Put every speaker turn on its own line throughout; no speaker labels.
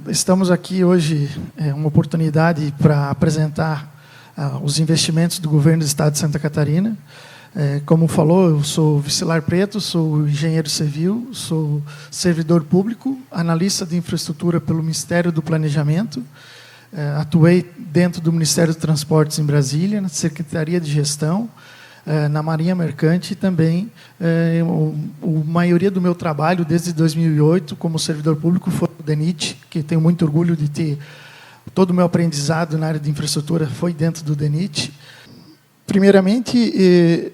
Estamos aqui hoje, uma oportunidade para apresentar os investimentos do governo do Estado de Santa Catarina. Como falou, eu sou Vicilar Preto, sou engenheiro civil, sou servidor público, analista de infraestrutura pelo Ministério do Planejamento. Atuei dentro do Ministério dos Transportes em Brasília, na Secretaria de Gestão, na Marinha Mercante e também a maioria do meu trabalho desde 2008 como servidor público foi no DENIT, que tenho muito orgulho de ter todo o meu aprendizado na área de infraestrutura foi dentro do DENIT. Primeiramente,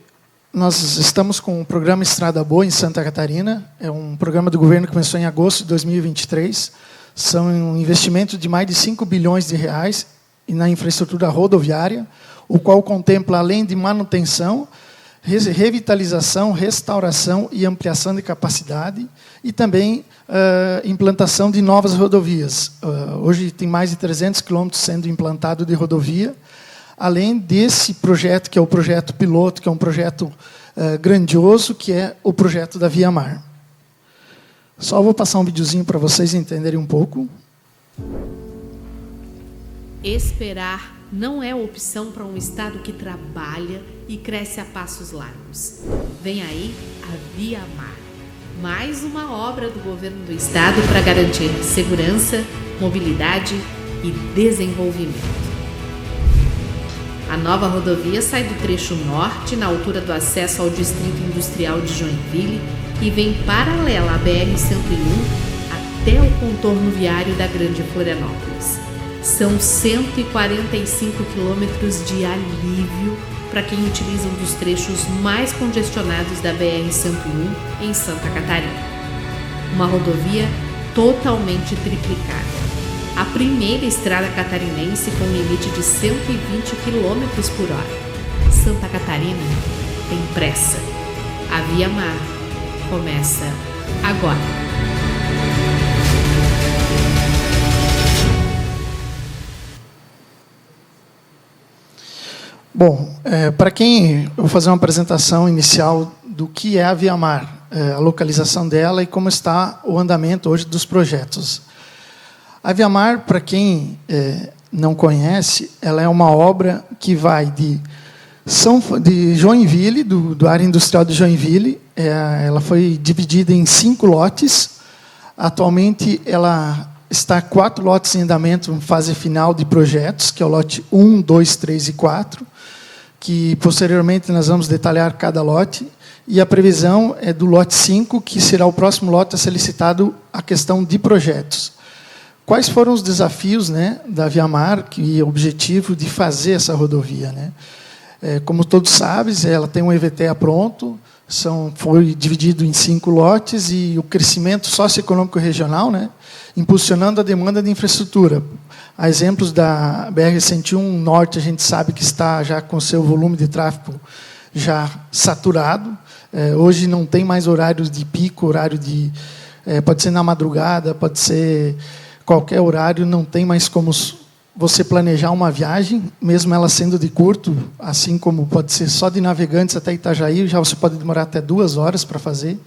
nós estamos com o programa Estrada Boa em Santa Catarina, é um programa do governo que começou em agosto de 2023, são um investimento de mais de 5 bilhões de reais na infraestrutura rodoviária, o qual contempla, além de manutenção, revitalização, restauração e ampliação de capacidade, e também implantação de novas rodovias. Hoje tem mais de 300 quilômetros sendo implantado de rodovia, além desse projeto, que é o projeto piloto, que é um projeto grandioso, que é o projeto da Via Mar. Só vou passar um videozinho para vocês entenderem um pouco.
Esperar não é opção para um Estado que trabalha e cresce a passos largos. Vem aí a Via Mar, mais uma obra do governo do Estado para garantir segurança, mobilidade e desenvolvimento. A nova rodovia sai do trecho norte, na altura do acesso ao Distrito Industrial de Joinville, e vem paralela à BR-101 até o contorno viário da Grande Florianópolis. São 145 quilômetros de alívio para quem utiliza um dos trechos mais congestionados da BR-101 em Santa Catarina. Uma rodovia totalmente triplicada. A primeira estrada catarinense com limite de 120 km por hora. Santa Catarina tem pressa. A Via Mar começa agora.
Bom, para quem... Eu vou fazer uma apresentação inicial do que é a Via Mar, a localização dela e como está o andamento hoje dos projetos. A Via Mar, para quem não conhece, ela é uma obra que vai de Joinville, do área industrial de Joinville. Ela foi dividida em 5 lotes. Atualmente, ela está 4 lotes em andamento, em fase final de projetos, que é o lote 1, 2, 3 e 4, que posteriormente nós vamos detalhar cada lote. E a previsão é do lote 5, que será o próximo lote a ser licitado a questão de projetos. Quais foram os desafios, né, da Via Mar, que é o objetivo de fazer essa rodovia, né? Como todos sabem, ela tem um EVTEA pronto, foi dividido em 5 lotes, e o crescimento socioeconômico regional, né, impulsionando a demanda de infraestrutura. A exemplos da BR-101 Norte, a gente sabe que está já com seu volume de tráfego já saturado. Hoje não tem mais horários de pico, horário de... pode ser na madrugada, pode ser... qualquer horário, não tem mais como você planejar uma viagem, mesmo ela sendo de curto, assim como pode ser só de Navegantes até Itajaí, já você pode demorar até 2 horas para fazer.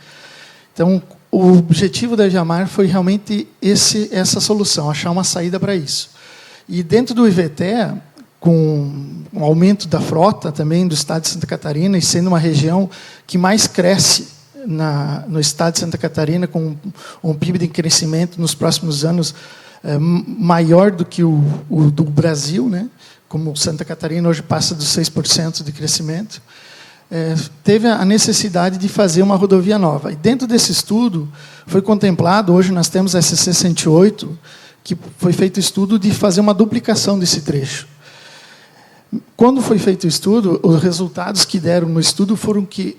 Então, o objetivo da Via Mar foi realmente essa solução, achar uma saída para isso. E dentro do IVTEA, com o aumento da frota também do Estado de Santa Catarina, e sendo uma região que mais cresce no Estado de Santa Catarina, com um PIB de crescimento nos próximos anos maior do que o do Brasil, né? Como Santa Catarina hoje passa dos 6% de crescimento, teve a necessidade de fazer uma rodovia nova. E dentro desse estudo foi contemplado, hoje nós temos a SC 108, que foi feito o estudo de fazer uma duplicação desse trecho. Quando foi feito o estudo, os resultados que deram no estudo foram que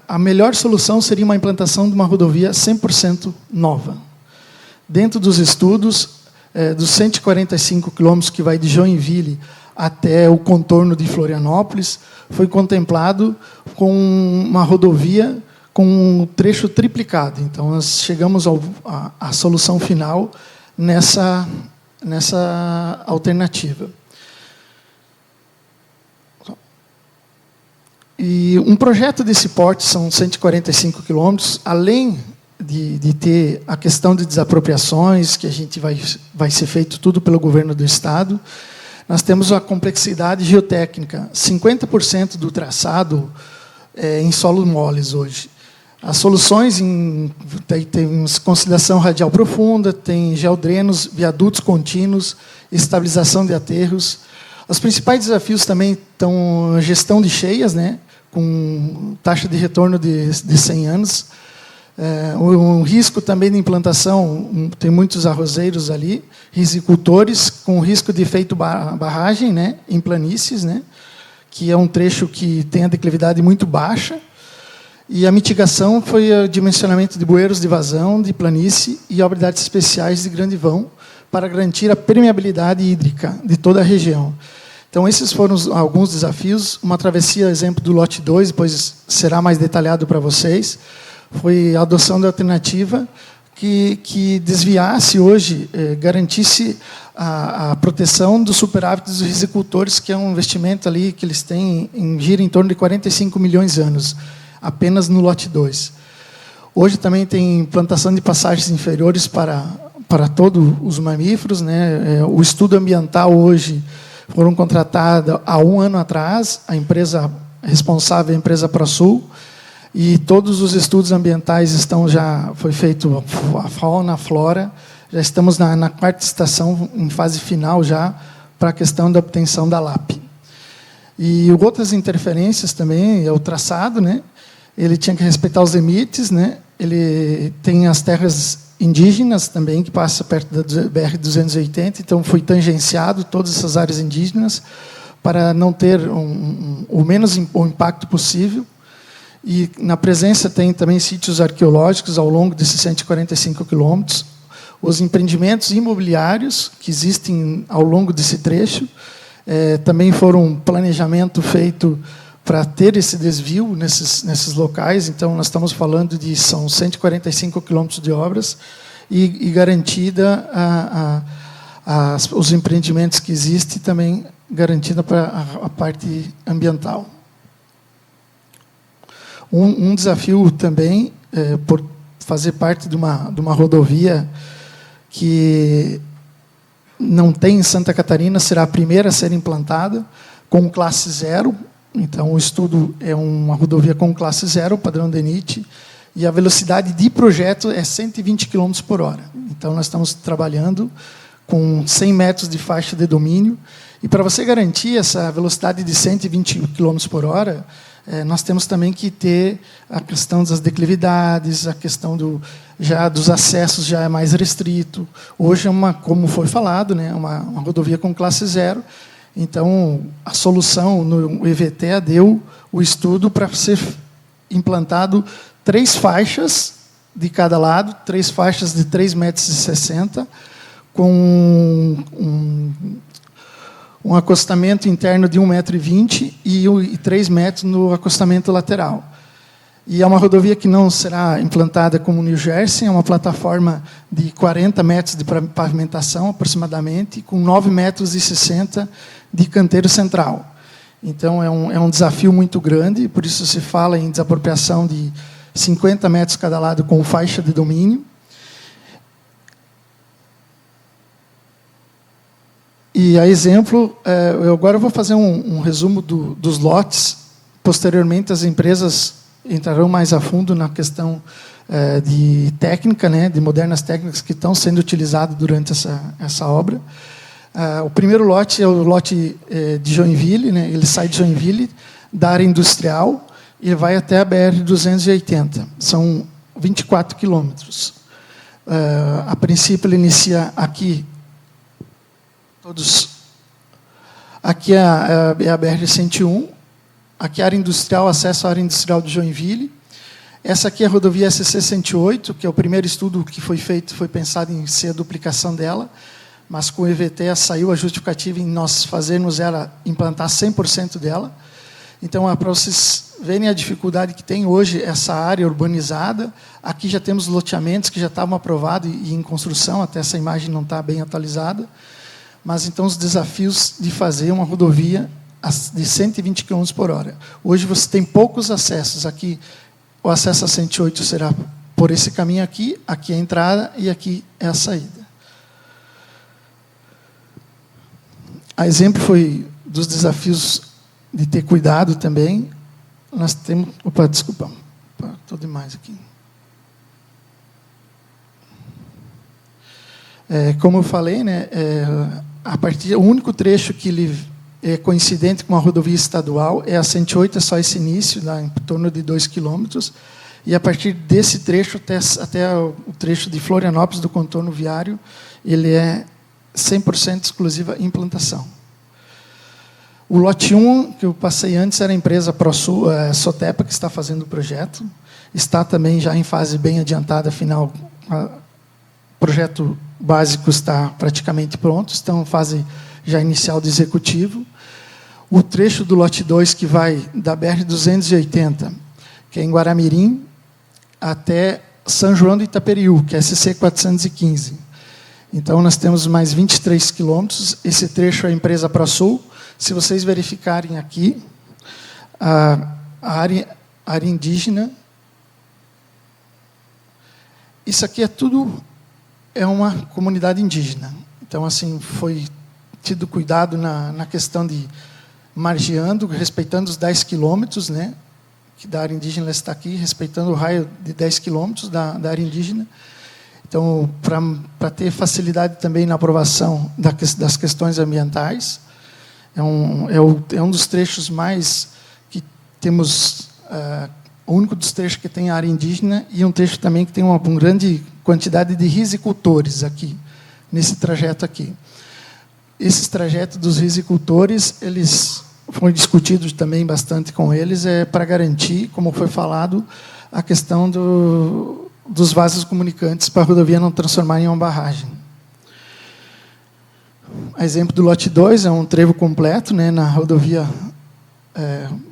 a melhor solução seria uma implantação de uma rodovia 100% nova. Dentro dos estudos, dos 145 quilômetros que vai de Joinville até o contorno de Florianópolis, foi contemplado com uma rodovia com um trecho triplicado. Então, nós chegamos à solução final nessa alternativa. E um projeto desse porte, são 145 quilômetros, além de ter a questão de desapropriações, que a gente vai ser feito tudo pelo governo do Estado. Nós temos a complexidade geotécnica. 50% do traçado é em solos moles hoje. As soluções tem conciliação radial profunda, tem geodrenos, viadutos contínuos, estabilização de aterros. Os principais desafios também estão a gestão de cheias, né, com taxa de retorno de 100 anos. Um risco também de implantação, tem muitos arrozeiros ali, risicultores, com risco de efeito barragem, né, em planícies, né, que é um trecho que tem a declividade muito baixa. E a mitigação foi o dimensionamento de bueiros de vazão, de planície e obras especiais de grande vão, para garantir a permeabilidade hídrica de toda a região. Então, esses foram alguns desafios. Uma travessia, exemplo do lote 2, depois será mais detalhado para vocês, foi a adoção da alternativa que desviasse hoje, garantisse a proteção dos superávites dos risicultores, que é um investimento ali que eles têm, gira em torno de 45 milhões de anos, apenas no lote 2. Hoje também tem plantação de passagens inferiores para todos os mamíferos, né? O estudo ambiental hoje foram contratados há 1 ano atrás, a empresa responsável é a empresa ProSul, e todos os estudos ambientais foi feito a fauna, a flora, já estamos na 4ª estação, em fase final já, para a questão da obtenção da LAP. E outras interferências também, é o traçado, né? Ele tinha que respeitar os limites, né? Ele tem as terras indígenas também, que passa perto da BR-280, então foi tangenciado todas essas áreas indígenas para não ter o menos impacto possível. E na presença tem também sítios arqueológicos ao longo desses 145 quilômetros, os empreendimentos imobiliários que existem ao longo desse trecho, também foram um planejamento feito para ter esse desvio nesses locais. Então, nós estamos falando são 145 quilômetros de obras e garantida os empreendimentos que existem, também garantida para a parte ambiental. Um desafio também, por fazer parte de uma rodovia que não tem em Santa Catarina, será a primeira a ser implantada, com classe 0. Então, o estudo é uma rodovia com classe 0, padrão DENIT, e a velocidade de projeto é 120 km por hora. Então, nós estamos trabalhando com 100 metros de faixa de domínio, e para você garantir essa velocidade de 120 km por hora, nós temos também que ter a questão das declividades, a questão dos acessos já é mais restrito. Hoje como foi falado, né, uma rodovia com classe 0. Então, a solução no EVTE deu o estudo para ser implantado 3 faixas de cada lado, 3 faixas de 3,60 m, com um acostamento interno de 1,20 m e 3 metros no acostamento lateral. E é uma rodovia que não será implantada como New Jersey, é uma plataforma de 40 metros de pavimentação, aproximadamente, com 9,60 m de canteiro central. Então, é um desafio muito grande, por isso se fala em desapropriação de 50 metros cada lado com faixa de domínio. E, a exemplo, eu agora vou fazer um resumo dos lotes. Posteriormente, as empresas entrarão mais a fundo na questão de técnica, né, de modernas técnicas que estão sendo utilizadas durante essa obra. O primeiro lote é o lote de Joinville, né, ele sai de Joinville, da área industrial, e vai até a BR-280. São 24 quilômetros. A princípio, ele inicia aqui. Aqui é a BR-101, aqui é a área industrial, acesso à área industrial de Joinville. Essa aqui é a rodovia SC-108, que é o primeiro estudo que foi feito, foi pensado em ser a duplicação dela, mas com o EVTE saiu a justificativa em nós fazermos ela, implantar 100% dela. Então, para vocês verem a dificuldade que tem hoje essa área urbanizada, aqui já temos loteamentos que já estavam aprovados e em construção, até essa imagem não está bem atualizada. Mas, então, os desafios de fazer uma rodovia de 120 km por hora. Hoje, você tem poucos acessos. Aqui, o acesso a 108 será por esse caminho aqui é a entrada e aqui é a saída. A exemplo foi dos desafios de ter cuidado também. Nós temos... Opa, desculpa. Estou demais aqui. Como eu falei, né, o único trecho que ele é coincidente com a rodovia estadual é a 108, é só esse início, em torno de 2 quilômetros. E a partir desse trecho até o trecho de Florianópolis, do contorno viário, ele é 100% exclusiva implantação. O lote 1, que eu passei antes, era a empresa ProSul, Sotepa, que está fazendo o projeto. Está também já em fase bem adiantada, final. O projeto básico está praticamente pronto, está em fase já inicial de executivo. O trecho do lote 2, que vai da BR-280, que é em Guaramirim, até São João do Itaperiú, que é SC 415. Então, nós temos mais 23 quilômetros. Esse trecho é a empresa ProSul. Se vocês verificarem aqui, a área indígena, isso aqui é uma comunidade indígena. Então, assim, foi tido cuidado na questão de margeando, respeitando os 10 quilômetros, né, que da área indígena está aqui, respeitando o raio de 10 quilômetros da área indígena. Então, para ter facilidade também na aprovação das questões ambientais, é um dos trechos mais que temos, o único dos trechos que tem área indígena, e um trecho também que tem uma grande quantidade de risicultores aqui, nesse trajeto aqui. Esses trajetos dos risicultores, eles foram discutidos também bastante com eles, para garantir, como foi falado, a questão dos vasos comunicantes para a rodovia não transformar em uma barragem. Exemplo do lote 2 é um trevo completo, né, na rodovia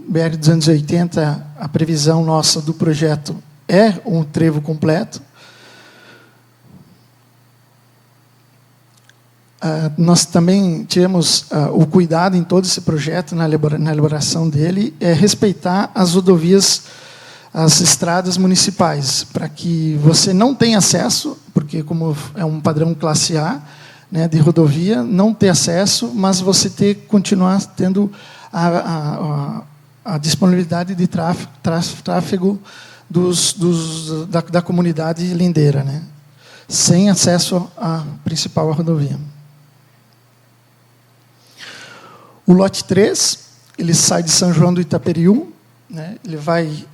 BR-280, a previsão nossa do projeto é um trevo completo. Nós também tivemos o cuidado em todo esse projeto, na elaboração dele, respeitar as rodovias, as estradas municipais, para que você não tenha acesso, porque como é um padrão classe A, né, de rodovia, não ter acesso, mas você continuar tendo a disponibilidade de tráfego da comunidade lindeira, né, sem acesso à principal rodovia. O lote 3, ele sai de São João do Itaperiú, né, ele vai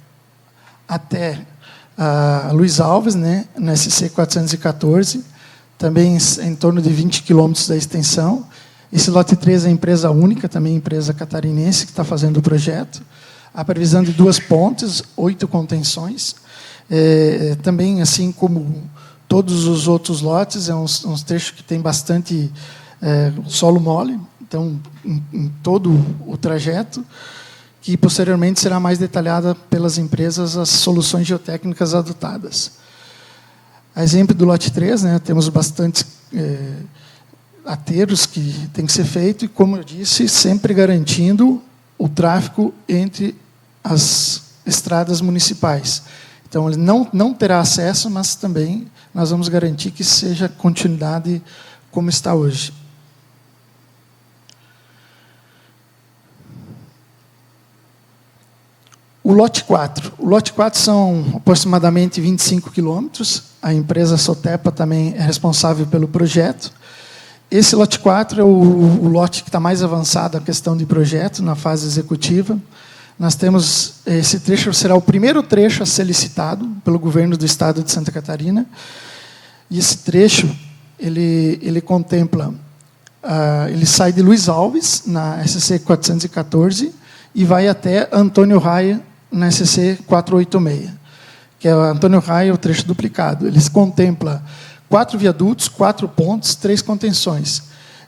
até Luiz Alves, né, no SC 414, também em torno de 20 quilômetros da extensão. Esse lote 3 é empresa única, também empresa catarinense, que está fazendo o projeto. A previsão de 2 pontes, 8 contenções. Também, assim como todos os outros lotes, é uns trechos que tem bastante solo mole, então, em todo o trajeto, que posteriormente será mais detalhada pelas empresas as soluções geotécnicas adotadas. A exemplo do lote 3, né, temos bastantes aterros que tem que ser feito, e, como eu disse, sempre garantindo o tráfego entre as estradas municipais. Então, ele não terá acesso, mas também nós vamos garantir que seja continuidade como está hoje. O lote 4. O lote 4 são aproximadamente 25 quilômetros. A empresa Sotepa também é responsável pelo projeto. Esse lote 4 é o lote que está mais avançado a questão de projeto, na fase executiva. Nós temos, esse trecho será o primeiro trecho a ser licitado pelo governo do estado de Santa Catarina. E esse trecho, ele contempla, ele sai de Luiz Alves, na SC 414, e vai até Antônio Raia, na SC 486, que é o Antônio Raia, o trecho duplicado. Ele contempla 4 viadutos, 4 pontes, 3 contenções.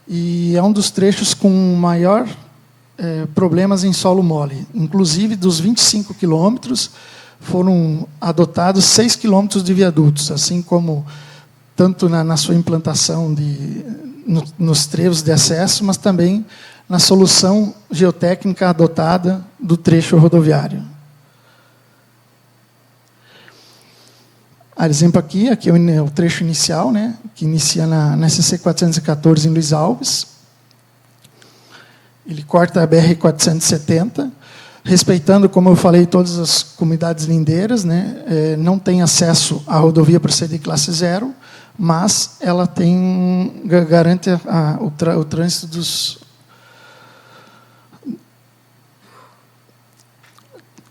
E é um dos trechos com maior problemas em solo mole. Inclusive, dos 25 quilômetros, foram adotados 6 quilômetros de viadutos, assim como tanto na sua implantação nos trevos de acesso, mas também na solução geotécnica adotada do trecho rodoviário. Exemplo aqui é o trecho inicial, né, que inicia na SC 414 em Luiz Alves. Ele corta a BR 470, respeitando, como eu falei, todas as comunidades lindeiras, né, não tem acesso à rodovia por ser de classe 0, mas ela garante o trânsito dos...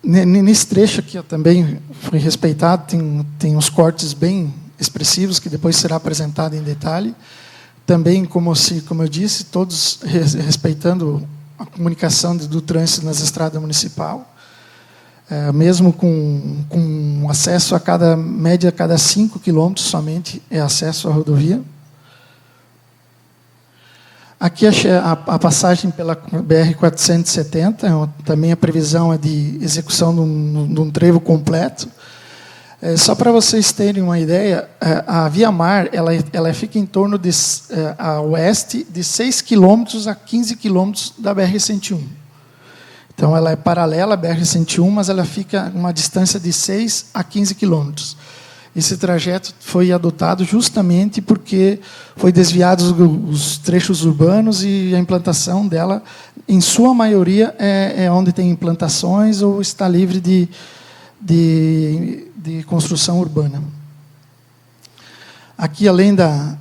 Nesse trecho aqui também foi respeitado, tem uns cortes bem expressivos, que depois será apresentado em detalhe. Também, como eu disse, todos respeitando a comunicação do trânsito nas estradas municipais, mesmo com acesso a média a cada 5 quilômetros somente é acesso à rodovia. Aqui a passagem pela BR-470, também a previsão é de execução de um trevo completo. Só para vocês terem uma ideia, a Via Mar ela fica em torno a oeste de 6 quilômetros a 15 quilômetros da BR-101. Então, ela é paralela à BR-101, mas ela fica a uma distância de 6 a 15 quilômetros. Esse trajeto foi adotado justamente porque foi desviados os trechos urbanos e a implantação dela, em sua maioria, é onde tem implantações ou está livre de construção urbana. Aqui, além da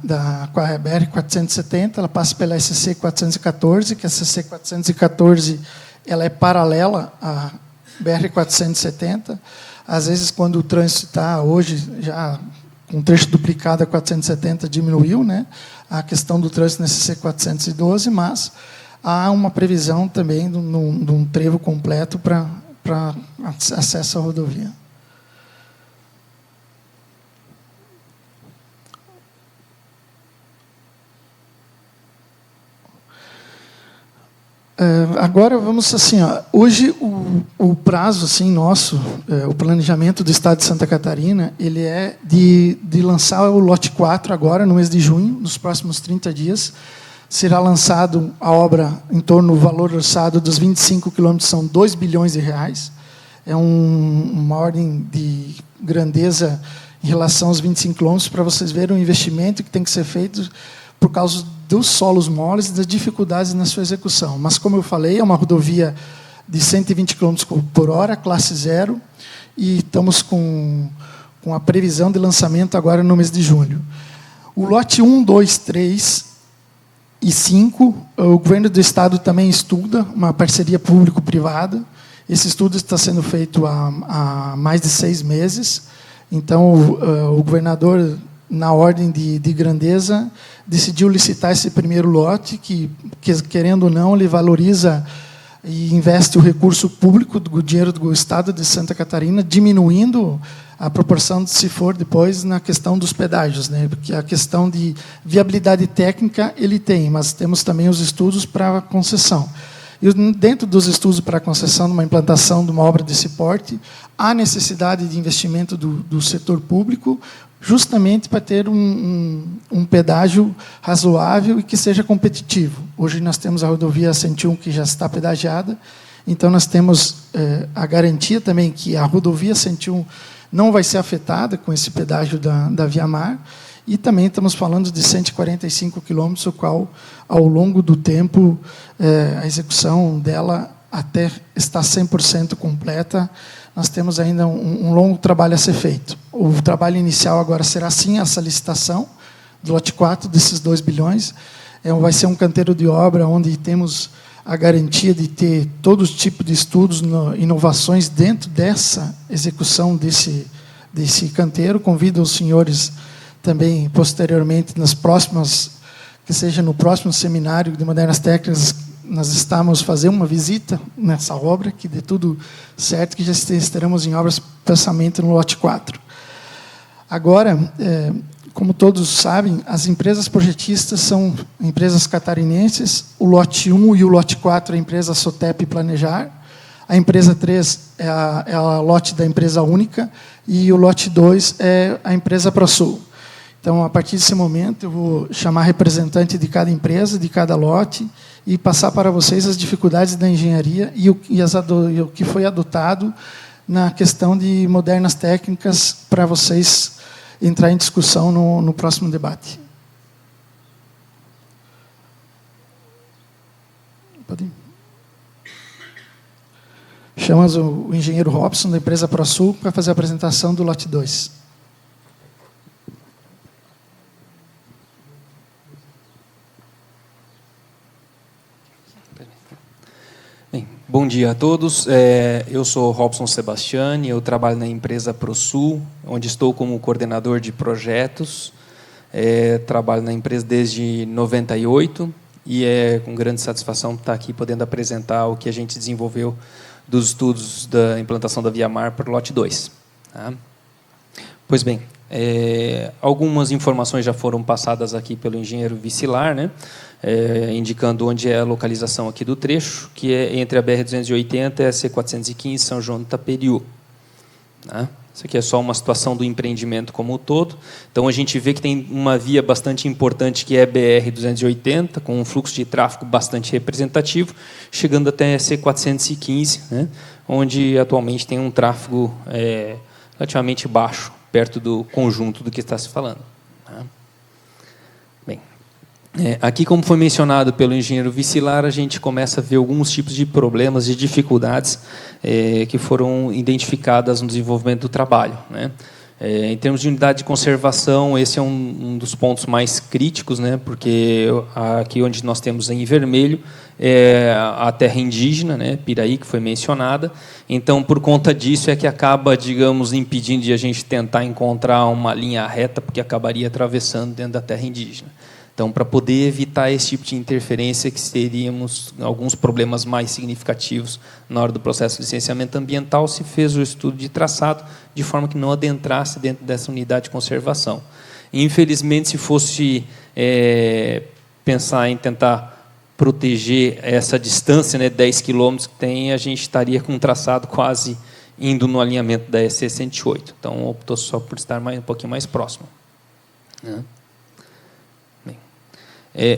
BR-470, ela passa pela SC 414, que a SC 414 ela é paralela à BR-470. Às vezes, quando o trânsito está hoje já com trecho duplicado a 470, diminuiu, né, a questão do trânsito na SC 412, mas há uma previsão também de um trevo completo para acesso à rodovia. Agora vamos assim, hoje o prazo assim nosso, o planejamento do Estado de Santa Catarina, ele é de lançar o lote 4 agora no mês de junho, nos próximos 30 dias, será lançado a obra em torno do valor orçado dos 25 quilômetros, são 2 bilhões de reais, é uma ordem de grandeza em relação aos 25 quilômetros, para vocês verem o investimento que tem que ser feito por causa dos solos moles e das dificuldades na sua execução. Mas, como eu falei, é uma rodovia de 120 km por hora, classe 0, e estamos com a previsão de lançamento agora no mês de junho. O lote 1, 2, 3 e 5, o governo do Estado também estuda, uma parceria público-privada. Esse estudo está sendo feito há mais de 6 meses. Então, o governador, na ordem de grandeza, decidiu licitar esse primeiro lote, que, querendo ou não, ele valoriza e investe o recurso público, do dinheiro do Estado de Santa Catarina, diminuindo a proporção de se for depois na questão dos pedágios, né? Porque a questão de viabilidade técnica ele tem, mas temos também os estudos para a concessão. E dentro dos estudos para a concessão de uma implantação de uma obra desse porte, há necessidade de investimento do setor público, justamente para ter um pedágio razoável e que seja competitivo. Hoje nós temos a rodovia 101 que já está pedagiada, então nós temos a garantia também que a rodovia 101 não vai ser afetada com esse pedágio da Via Mar, e também estamos falando de 145 quilômetros, o qual, ao longo do tempo, a execução dela até estar 100% completa, nós temos ainda um longo trabalho a ser feito. O trabalho inicial agora será, sim, essa licitação do lote 4, desses 2 bilhões. Vai ser um canteiro de obra onde temos a garantia de ter todo tipo de estudos, inovações dentro dessa execução desse canteiro. Convido os senhores também, posteriormente, nas próximas, que seja no próximo seminário de modernas técnicas, nós estamos fazendo uma visita nessa obra, que dê tudo certo, que já estaremos em obras de pensamento no lote 4. Agora, como todos sabem, as empresas projetistas são empresas catarinenses, o lote 1 e o lote 4 é a empresa Sotep Planejar, a empresa 3 é a lote da empresa única, e o lote 2 é a empresa ProSul. Então, a partir desse momento, eu vou chamar representante de cada empresa, de cada lote, e passar para vocês as dificuldades da engenharia e o que foi adotado na questão de modernas técnicas para vocês entrar em discussão no próximo debate. Pode ir. Chamamos o engenheiro Robson, da empresa ProSul, para fazer a apresentação do lote 2.
Bem, bom dia a todos. Eu sou Robson Sebastiani, eu trabalho na empresa ProSul, onde estou como coordenador de projetos. Trabalho na empresa desde 98 e é com grande satisfação estar aqui podendo apresentar o que a gente desenvolveu dos estudos da implantação da ViaMar para o lote 2. Tá? Pois bem, algumas informações já foram passadas aqui pelo engenheiro Vicilar, né? Indicando onde é a localização aqui do trecho, que é entre a BR-280 e a C-415, São João do Itaperiú. Tá? Isso aqui é só uma situação do empreendimento como um todo. Então, a gente vê que tem uma via bastante importante, que é a BR-280, com um fluxo de tráfego bastante representativo, chegando até a C-415, né, onde atualmente tem um tráfego relativamente baixo, perto do conjunto do que está se falando. Tá? Bem, aqui, como foi mencionado pelo engenheiro Vicilar, a gente começa a ver alguns tipos de problemas e dificuldades que foram identificadas no desenvolvimento do trabalho, né? Em termos de unidade de conservação, esse é um dos pontos mais críticos, né? Porque aqui onde nós temos em vermelho é a terra indígena, né? Piraí, que foi mencionada. Então, por conta disso, é que acaba, digamos, impedindo de a gente tentar encontrar uma linha reta, porque acabaria atravessando dentro da terra indígena. Então, para poder evitar esse tipo de interferência, que teríamos alguns problemas mais significativos na hora do processo de licenciamento ambiental, se fez o estudo de traçado de forma que não adentrasse dentro dessa unidade de conservação. Infelizmente, se fosse pensar em tentar proteger essa distância, né, 10 quilômetros que tem, a gente estaria com um traçado quase indo no alinhamento da SC 108. Então, optou só por estar um pouquinho mais próximo. Né?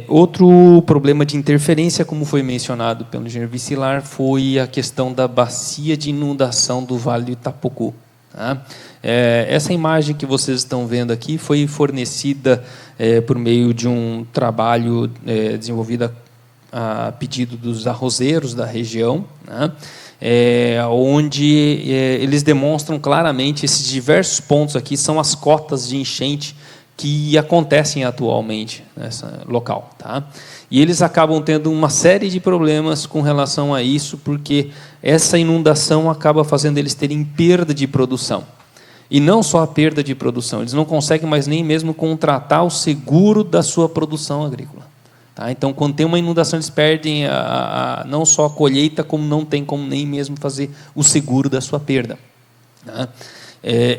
Outro problema de interferência, como foi mencionado pelo engenheiro Vicilar, foi a questão da bacia de inundação do Vale do Itapocu. Tá? Essa imagem que vocês estão vendo aqui foi fornecida por meio de um trabalho desenvolvido a pedido dos arrozeiros da região, né? Onde eles demonstram claramente esses diversos pontos aqui, são as cotas de enchente que acontecem atualmente nesse local. Tá? E eles acabam tendo uma série de problemas com relação a isso, porque essa inundação acaba fazendo eles terem perda de produção. E não só a perda de produção, eles não conseguem mais nem mesmo contratar o seguro da sua produção agrícola. Tá? Então, quando tem uma inundação, eles perdem não só a colheita, como não tem como nem mesmo fazer o seguro da sua perda. Tá?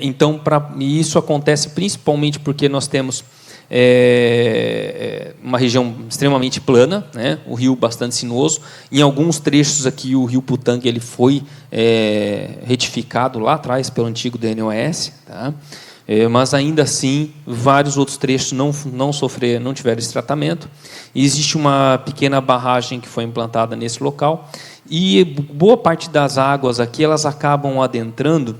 Então, isso acontece principalmente porque nós temos uma região extremamente plana, né? O rio bastante sinuoso. Em alguns trechos aqui, o rio Putanga ele foi retificado lá atrás pelo antigo DNOS, tá? Mas, ainda assim, vários outros trechos não tiveram esse tratamento. E existe uma pequena barragem que foi implantada nesse local, e boa parte das águas aqui elas acabam adentrando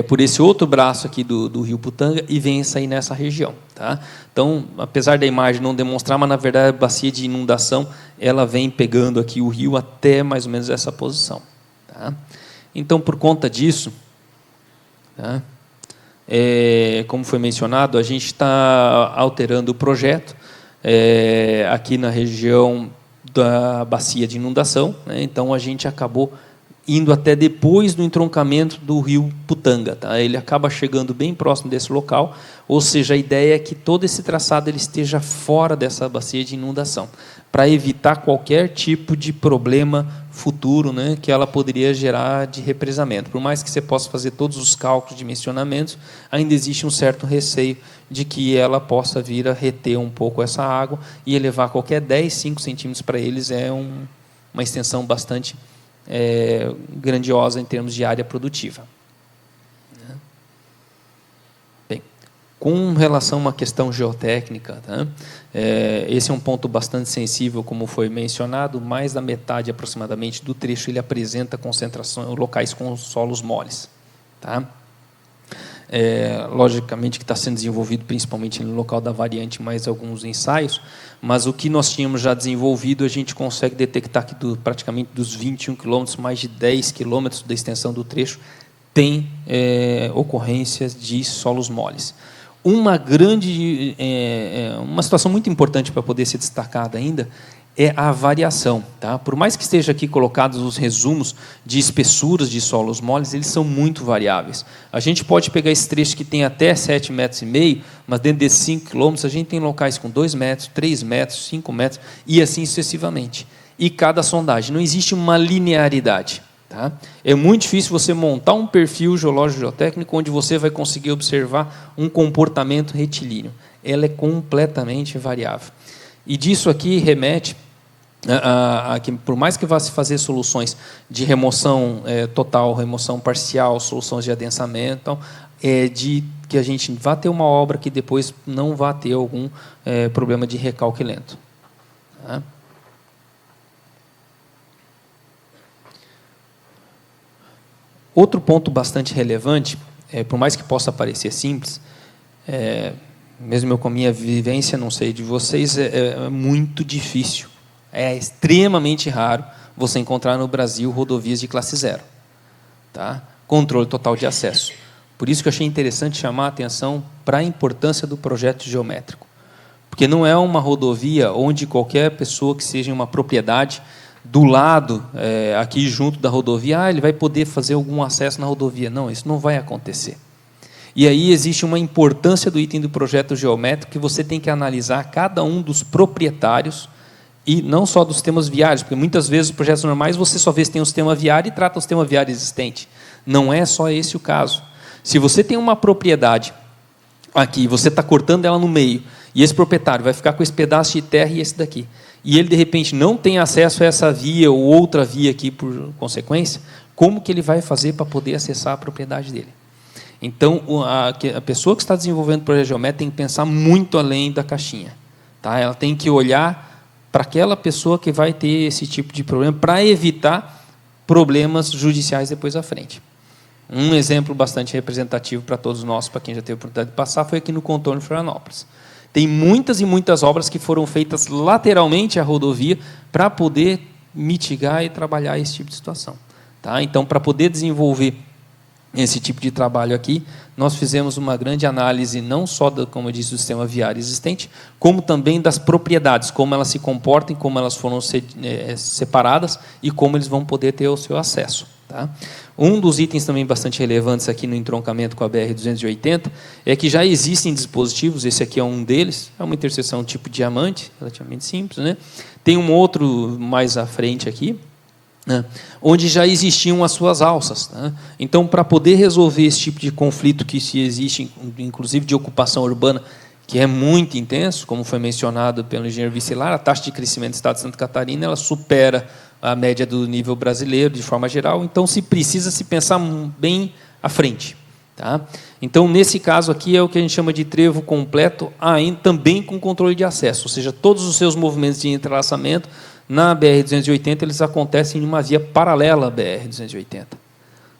por esse outro braço aqui do rio Putanga e vem sair nessa região. Tá? Então, apesar da imagem não demonstrar, mas, na verdade, a bacia de inundação ela vem pegando aqui o rio até mais ou menos essa posição. Tá? Então, por conta disso, tá? Como foi mencionado, a gente está alterando o projeto aqui na região da bacia de inundação, né? Então, a gente acabou indo até depois do entroncamento do rio Putanga. Tá? Ele acaba chegando bem próximo desse local, ou seja, a ideia é que todo esse traçado ele esteja fora dessa bacia de inundação, para evitar qualquer tipo de problema futuro, né, que ela poderia gerar de represamento. Por mais que você possa fazer todos os cálculos de dimensionamentos, ainda existe um certo receio de que ela possa vir a reter um pouco essa água e elevar qualquer 5 centímetros para eles uma extensão bastante grandiosa em termos de área produtiva. Bem, com relação a uma questão geotécnica, tá? Esse é um ponto bastante sensível, como foi mencionado. Mais da metade, aproximadamente, do trecho ele apresenta concentração locais com solos moles. Tá? logicamente que está sendo desenvolvido principalmente no local da variante, mais alguns ensaios, mas o que nós tínhamos já desenvolvido, a gente consegue detectar que praticamente dos 21 quilômetros, mais de 10 quilômetros da extensão do trecho, tem ocorrências de solos moles. Uma situação muito importante para poder ser destacada ainda é a variação. Tá? Por mais que esteja aqui colocados os resumos de espessuras de solos moles, eles são muito variáveis. A gente pode pegar esse trecho que tem até 7,5 metros, mas dentro desses 5 quilômetros a gente tem locais com 2 metros, 3 metros, 5 metros e assim sucessivamente. E cada sondagem, não existe uma linearidade. Tá? É muito difícil você montar um perfil geológico geotécnico onde você vai conseguir observar um comportamento retilíneo. Ela é completamente variável. E disso aqui remete que, por mais que vá se fazer soluções de remoção total, remoção parcial, soluções de adensamento, de que a gente vá ter uma obra que depois não vá ter algum problema de recalque lento. Tá? Outro ponto bastante relevante, por mais que possa parecer simples, mesmo eu com a minha vivência, não sei de vocês, é muito difícil. É extremamente raro você encontrar no Brasil rodovias de classe 0. Tá? Controle total de acesso. Por isso que eu achei interessante chamar a atenção para a importância do projeto geométrico. Porque não é uma rodovia onde qualquer pessoa que seja em uma propriedade do lado, aqui junto da rodovia, ele vai poder fazer algum acesso na rodovia. Não, isso não vai acontecer. E aí existe uma importância do item do projeto geométrico que você tem que analisar cada um dos proprietários e não só dos sistemas viários, porque muitas vezes os projetos normais você só vê se tem um sistema viário e trata o sistema viário existente. Não é só esse o caso. Se você tem uma propriedade aqui, você está cortando ela no meio, e esse proprietário vai ficar com esse pedaço de terra e esse daqui, e ele, de repente, não tem acesso a essa via ou outra via aqui, por consequência, como que ele vai fazer para poder acessar a propriedade dele? Então, a pessoa que está desenvolvendo o projeto geométrico tem que pensar muito além da caixinha. Tá? Ela tem que olhar para aquela pessoa que vai ter esse tipo de problema para evitar problemas judiciais depois à frente. Um exemplo bastante representativo para todos nós, para quem já teve a oportunidade de passar, foi aqui no contorno de Florianópolis. Tem muitas e muitas obras que foram feitas lateralmente à rodovia para poder mitigar e trabalhar esse tipo de situação. Tá? Então, para poder desenvolver esse tipo de trabalho aqui, nós fizemos uma grande análise, não só, como eu disse, do sistema viário existente, como também das propriedades, como elas se comportam, como elas foram separadas e como eles vão poder ter o seu acesso. Tá? Um dos itens também bastante relevantes aqui no entroncamento com a BR-280 é que já existem dispositivos, esse aqui é um deles, é uma interseção tipo diamante, relativamente simples, né? Tem um outro mais à frente aqui, onde já existiam as suas alças. Tá? Então, para poder resolver esse tipo de conflito que se existe, inclusive de ocupação urbana, que é muito intenso, como foi mencionado pelo engenheiro Vicilar, a taxa de crescimento do Estado de Santa Catarina ela supera a média do nível brasileiro, de forma geral, então se precisa se pensar bem à frente. Tá? Então, nesse caso aqui, é o que a gente chama de trevo completo, também com controle de acesso, ou seja, todos os seus movimentos de entrelaçamento na BR-280, eles acontecem em uma via paralela à BR-280.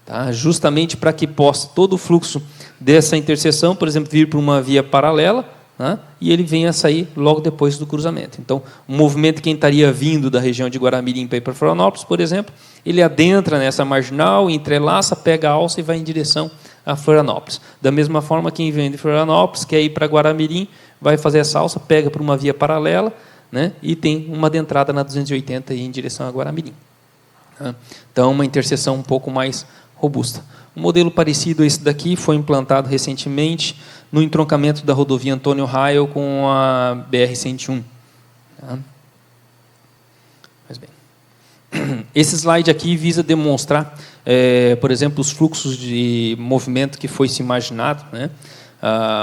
Tá? Justamente para que possa todo o fluxo dessa interseção, por exemplo, vir para uma via paralela, né, e ele venha a sair logo depois do cruzamento. Então, o movimento, quem estaria vindo da região de Guaramirim para ir para Florianópolis, por exemplo, ele adentra nessa marginal, entrelaça, pega a alça e vai em direção a Florianópolis. Da mesma forma, quem vem de Florianópolis, quer ir para Guaramirim, vai fazer essa alça, pega por uma via paralela, né, e tem uma adentrada na 280 em direção a Guaramirim. Tá? Então, uma interseção um pouco mais robusta. Um modelo parecido a esse daqui foi implantado recentemente no entroncamento da rodovia Antônio Raio com a BR-101. Tá? Mas bem, esse slide aqui visa demonstrar, por exemplo, os fluxos de movimento que foi se imaginado. Né?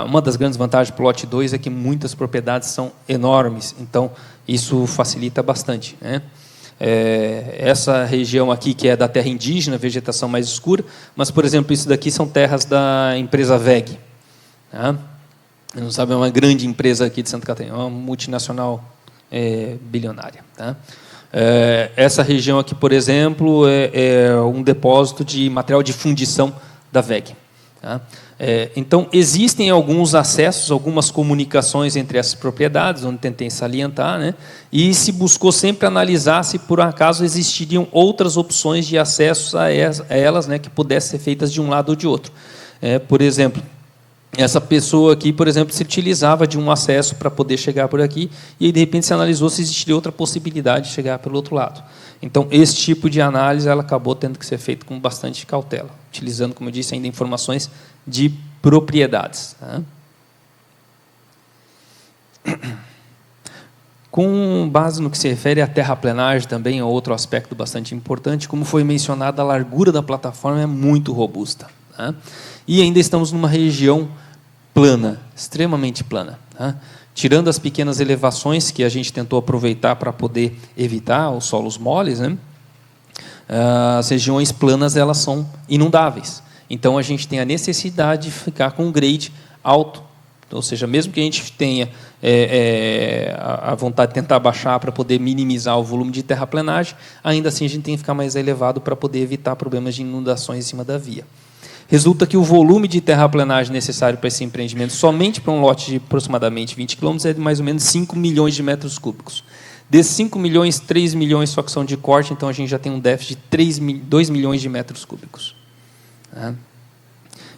Uma das grandes vantagens do lote 2 é que muitas propriedades são enormes, então isso facilita bastante. Né? Essa região aqui, que é da terra indígena, vegetação mais escura, mas, por exemplo, isso daqui são terras da empresa VEG. Tá? Não sabe, é uma grande empresa aqui de Santa Catarina, uma multinacional bilionária. Tá? Essa região aqui, por exemplo, é um depósito de material de fundição da VEG. Tá? Então, existem alguns acessos, algumas comunicações entre essas propriedades, onde tentei salientar, né? E se buscou sempre analisar se, por acaso, existiriam outras opções de acesso a elas, né, que pudessem ser feitas de um lado ou de outro. Por exemplo, essa pessoa aqui, por exemplo, se utilizava de um acesso para poder chegar por aqui, e aí, de repente, se analisou se existiria outra possibilidade de chegar pelo outro lado. Então, esse tipo de análise ela acabou tendo que ser feita com bastante cautela, utilizando, como eu disse, ainda informações de propriedades. Tá? Com base no que se refere à terraplenagem, também é outro aspecto bastante importante. Como foi mencionado, a largura da plataforma é muito robusta. Tá? E ainda estamos numa região plana, extremamente plana. Tá? Tirando as pequenas elevações que a gente tentou aproveitar para poder evitar os solos moles, né? As regiões planas elas são inundáveis. Então, a gente tem a necessidade de ficar com um grade alto. Ou seja, mesmo que a gente tenha a vontade de tentar baixar para poder minimizar o volume de terraplenagem, ainda assim a gente tem que ficar mais elevado para poder evitar problemas de inundações em cima da via. Resulta que o volume de terraplenagem necessário para esse empreendimento, somente para um lote de aproximadamente 20 km, é de mais ou menos 5 milhões de metros cúbicos. Desses 5 milhões, 3 milhões só que são de corte, então a gente já tem um déficit de 2 milhões de metros cúbicos.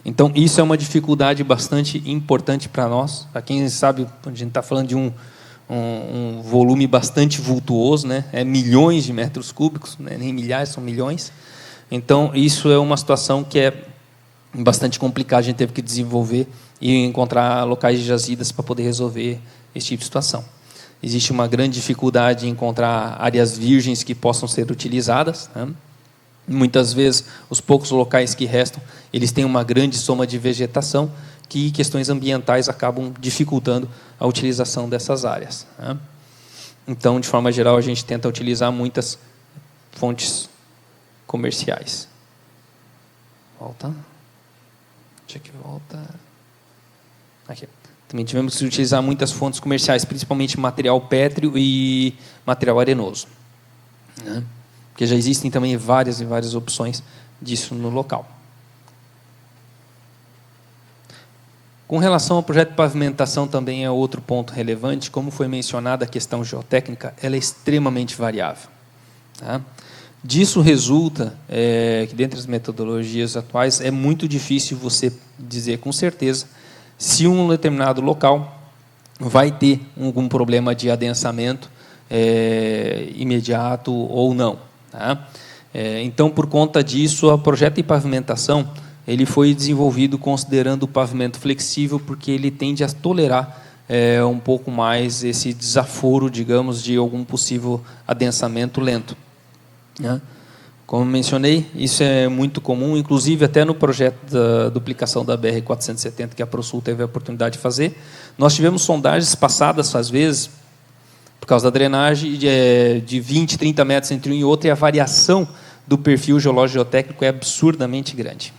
Então, isso é uma dificuldade bastante importante para nós. Para quem sabe, a gente está falando de um volume bastante vultuoso, né? Milhões de metros cúbicos, né? Nem milhares, são milhões. Então, isso é uma situação que é bastante complicada, a gente teve que desenvolver e encontrar locais de jazidas para poder resolver esse tipo de situação. Existe uma grande dificuldade em encontrar áreas virgens que possam ser utilizadas. Né? Muitas vezes, os poucos locais que restam, eles têm uma grande soma de vegetação que questões ambientais acabam dificultando a utilização dessas áreas. Né? Então, de forma geral, a gente tenta utilizar muitas fontes comerciais. Volta. Deixa que volta. Aqui. Também tivemos que utilizar muitas fontes comerciais, principalmente material pétreo e material arenoso. Né? Porque já existem também várias e várias opções disso no local. Com relação ao projeto de pavimentação, também é outro ponto relevante. Como foi mencionada, a questão geotécnica ela é extremamente variável. Tá? Disso resulta que, dentre as metodologias atuais, é muito difícil você dizer com certeza se um determinado local vai ter algum problema de adensamento imediato ou não. Tá? Então, por conta disso, o projeto de pavimentação ele foi desenvolvido considerando o pavimento flexível, porque ele tende a tolerar um pouco mais esse desaforo, digamos, de algum possível adensamento lento. Né? Como mencionei, isso é muito comum, inclusive até no projeto da duplicação da BR-470, que a ProSul teve a oportunidade de fazer. Nós tivemos sondagens passadas, às vezes, por causa da drenagem, de 20, 30 metros entre um e outro, e a variação do perfil geológico geotécnico é absurdamente grande.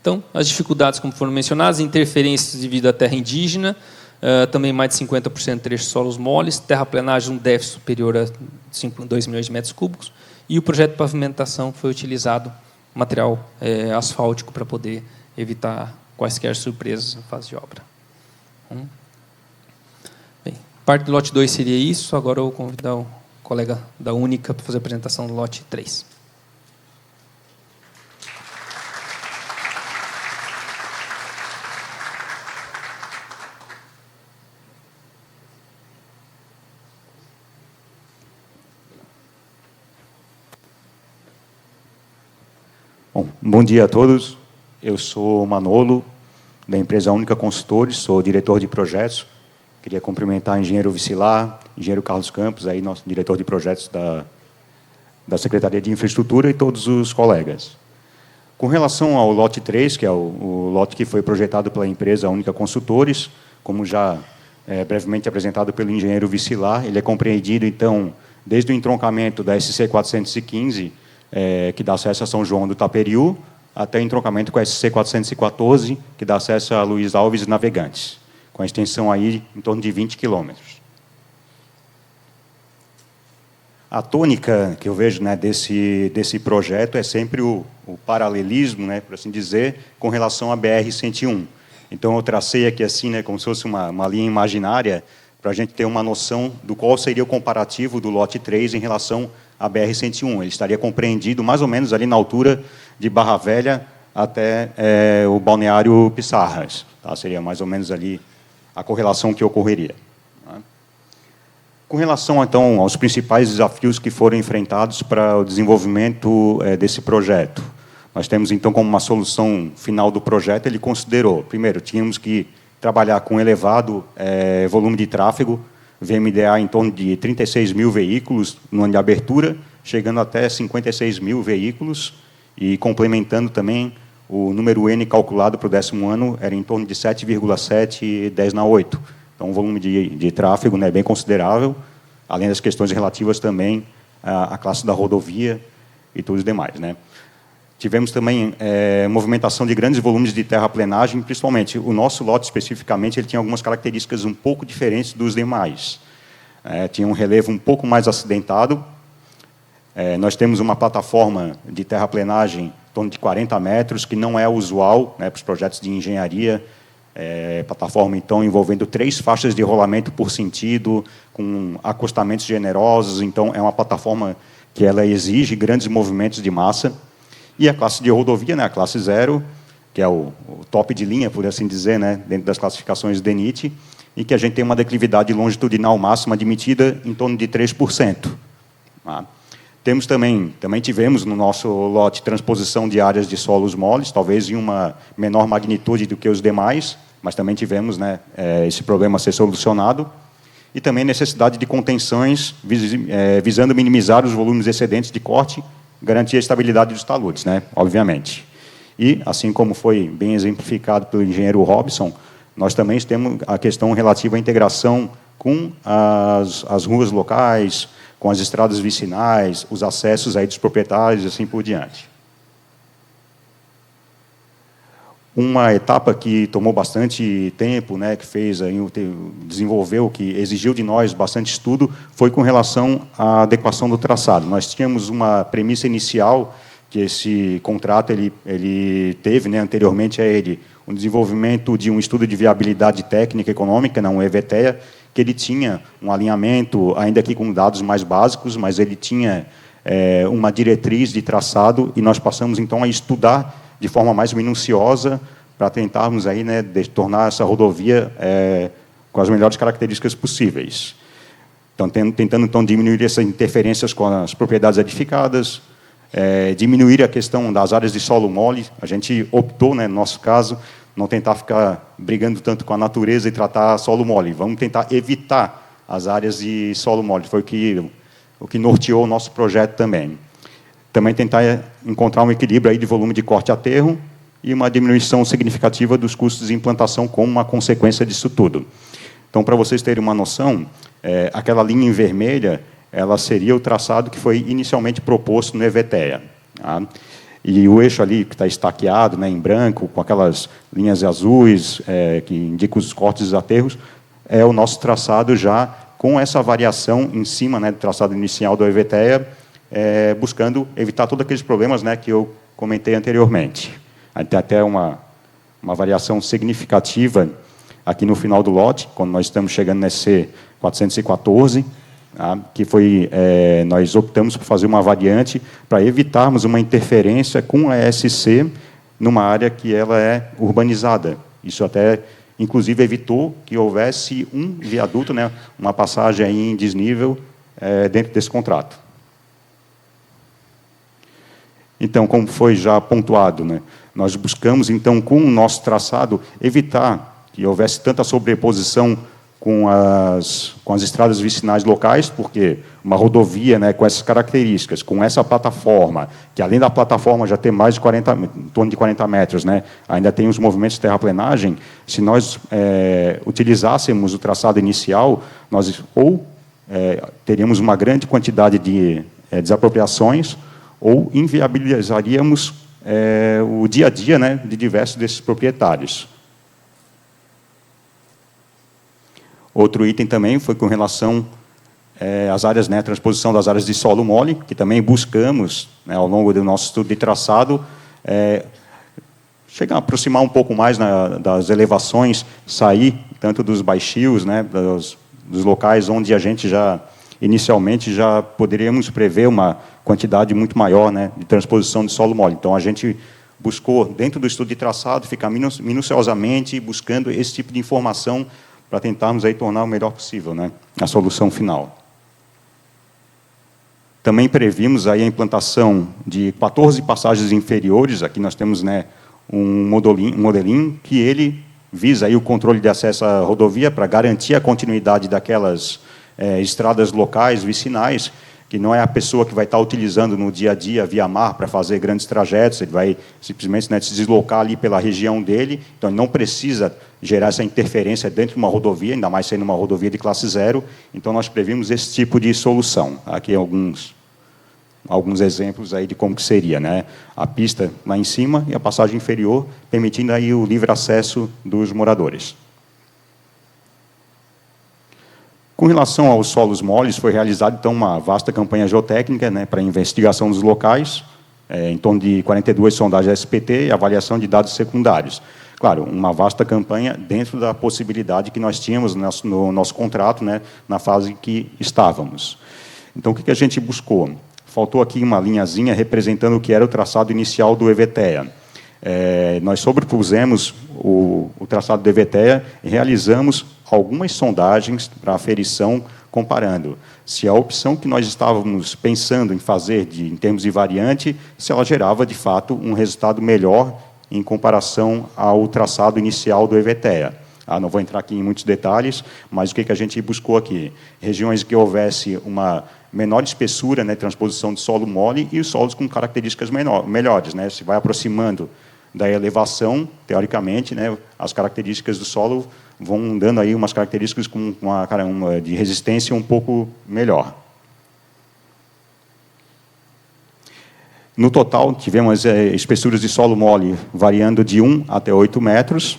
Então, as dificuldades, como foram mencionadas, interferências devido à terra indígena, também mais de 50% de trechos solos moles, terraplenagem, um déficit superior a 2 milhões de metros cúbicos, e o projeto de pavimentação foi utilizado material asfáltico para poder evitar quaisquer surpresas na fase de obra. Bem, parte do lote 2 seria isso, agora eu vou convidar o colega da Única para fazer a apresentação do lote 3.
Bom dia a todos. Eu sou Manolo, da empresa Única Consultores, sou diretor de projetos. Queria cumprimentar o engenheiro Vicilar, engenheiro Carlos Campos, aí, nosso diretor de projetos da Secretaria de Infraestrutura, e todos os colegas. Com relação ao lote 3, que é o lote que foi projetado pela empresa Única Consultores, como já brevemente apresentado pelo engenheiro Vicilar, ele é compreendido, então, desde o entroncamento da SC 415, que dá acesso a São João do Taperiú, até o entroncamento com a SC 414, que dá acesso a Luiz Alves Navegantes, com a extensão aí em torno de 20 quilômetros. A tônica que eu vejo, né, desse projeto é sempre o paralelismo, né, por assim dizer, com relação à BR-101. Então, eu tracei aqui assim, né, como se fosse uma linha imaginária, para a gente ter uma noção do qual seria o comparativo do lote 3 em relação à BR-101. Ele estaria compreendido mais ou menos ali na altura de Barra Velha até o balneário Pissarras. Tá? Seria mais ou menos ali a correlação que ocorreria. Tá? Com relação, então, aos principais desafios que foram enfrentados para o desenvolvimento desse projeto, nós temos, então, como uma solução final do projeto, ele considerou, primeiro, tínhamos que trabalhar com elevado volume de tráfego, VMDA em torno de 36 mil veículos no ano de abertura, chegando até 56 mil veículos, e complementando também o número N calculado para o 10º ano, era em torno de 7,7 e 10 na 8. Então, um volume de tráfego, né, bem considerável, além das questões relativas também à classe da rodovia e tudo os demais, né. Tivemos também movimentação de grandes volumes de terraplenagem, principalmente o nosso lote, especificamente, ele tinha algumas características um pouco diferentes dos demais. Tinha um relevo um pouco mais acidentado. Nós temos uma plataforma de terraplenagem em torno de 40 metros, que não é usual, né, para os projetos de engenharia. Plataforma, então, envolvendo 3 faixas de rolamento por sentido, com acostamentos generosos. Então, é uma plataforma que ela exige grandes movimentos de massa. E a classe de rodovia, né, a classe 0, que é o top de linha, por assim dizer, né, dentro das classificações DENIT, e que a gente tem uma declividade longitudinal máxima admitida em torno de 3%. Tá? Temos também tivemos no nosso lote transposição de áreas de solos moles, talvez em uma menor magnitude do que os demais, mas também tivemos, né, esse problema a ser solucionado. E também necessidade de contenções visando minimizar os volumes excedentes de corte, garantir a estabilidade dos taludes, né, obviamente. E, assim como foi bem exemplificado pelo engenheiro Robson, nós também temos a questão relativa à integração com as ruas locais, com as estradas vicinais, os acessos aí dos proprietários e assim por diante. Uma etapa que tomou bastante tempo, né, que fez aí, desenvolveu, que exigiu de nós bastante estudo, foi com relação à adequação do traçado. Nós tínhamos uma premissa inicial que esse contrato ele teve, né, anteriormente a ele, um desenvolvimento de um estudo de viabilidade técnica e econômica, não, EVTEA, que ele tinha um alinhamento, ainda aqui com dados mais básicos, mas ele tinha uma diretriz de traçado, e nós passamos, então, a estudar de forma mais minuciosa, para tentarmos aí, né, tornar essa rodovia com as melhores características possíveis. Então, tentando então, diminuir essas interferências com as propriedades edificadas, diminuir a questão das áreas de solo mole. A gente optou, né, no nosso caso, não tentar ficar brigando tanto com a natureza e tratar solo mole. Vamos tentar evitar as áreas de solo mole. Foi o que norteou o nosso projeto também. Também tentar encontrar um equilíbrio aí de volume de corte a aterro e uma diminuição significativa dos custos de implantação como uma consequência disso tudo. Então, para vocês terem uma noção, aquela linha em vermelha, ela seria o traçado que foi inicialmente proposto no EVTEA. Tá? E o eixo ali, que está estaqueado, né, em branco, com aquelas linhas azuis, que indicam os cortes e aterros, é o nosso traçado já com essa variação em cima, né, do traçado inicial do EVTEA, buscando evitar todos aqueles problemas, né, que eu comentei anteriormente. Aí tem até uma variação significativa aqui no final do lote, quando nós estamos chegando nesse 414, tá, que foi, nós optamos por fazer uma variante para evitarmos uma interferência com a ESC numa área que ela é urbanizada. Isso até, inclusive, evitou que houvesse um viaduto, né, uma passagem aí em desnível dentro desse contrato. Então, como foi já pontuado, né, nós buscamos, então, com o nosso traçado, evitar que houvesse tanta sobreposição com as estradas vicinais locais, porque uma rodovia, né, com essas características, com essa plataforma, que além da plataforma já ter mais de 40, em torno de 40 metros, né, ainda tem os movimentos de terraplenagem, se nós utilizássemos o traçado inicial, nós teríamos uma grande quantidade de desapropriações, ou inviabilizaríamos o dia a dia, né, de diversos desses proprietários. Outro item também foi com relação as áreas, né, a transposição das áreas de solo mole, que também buscamos, né, ao longo do nosso estudo de traçado, chegar a aproximar um pouco mais das elevações, sair tanto dos baixios, né, dos locais onde a gente inicialmente já poderíamos prever uma quantidade muito maior, né, de transposição de solo mole. Então, a gente buscou, dentro do estudo de traçado, ficar minuciosamente buscando esse tipo de informação para tentarmos aí tornar o melhor possível, né, a solução final. Também previmos aí a implantação de 14 passagens inferiores. Aqui nós temos, né, um modelinho que ele visa aí o controle de acesso à rodovia para garantir a continuidade daquelas estradas locais, vicinais, que não é a pessoa que vai estar utilizando no dia a dia via mar para fazer grandes trajetos, ele vai simplesmente, né, se deslocar ali pela região dele, então ele não precisa gerar essa interferência dentro de uma rodovia, ainda mais sendo uma rodovia de classe 0, então nós previmos esse tipo de solução. Aqui alguns exemplos aí de como que seria, né? A pista lá em cima e a passagem inferior, permitindo aí o livre acesso dos moradores. Com relação aos solos moles, foi realizada então uma vasta campanha geotécnica, né, para investigação dos locais, em torno de 42 sondagens SPT e avaliação de dados secundários. Claro, uma vasta campanha dentro da possibilidade que nós tínhamos no nosso contrato, né, na fase que estávamos. Então, o que a gente buscou? Faltou aqui uma linhazinha representando o que era o traçado inicial do EVTEA. Nós sobrepusemos o traçado do EVTEA e realizamos algumas sondagens para aferição, comparando se a opção que nós estávamos pensando em fazer em termos de variante, se ela gerava, de fato, um resultado melhor em comparação ao traçado inicial do EVTEA. Não vou entrar aqui em muitos detalhes, mas o que a gente buscou aqui? Regiões que houvesse uma menor espessura, né, transposição de solo mole, e os solos com características melhores, né? Se vai aproximando da elevação, teoricamente, né, as características do solo vão dando aí umas características com uma de resistência um pouco melhor. No total, tivemos espessuras de solo mole variando de 1 até 8 metros.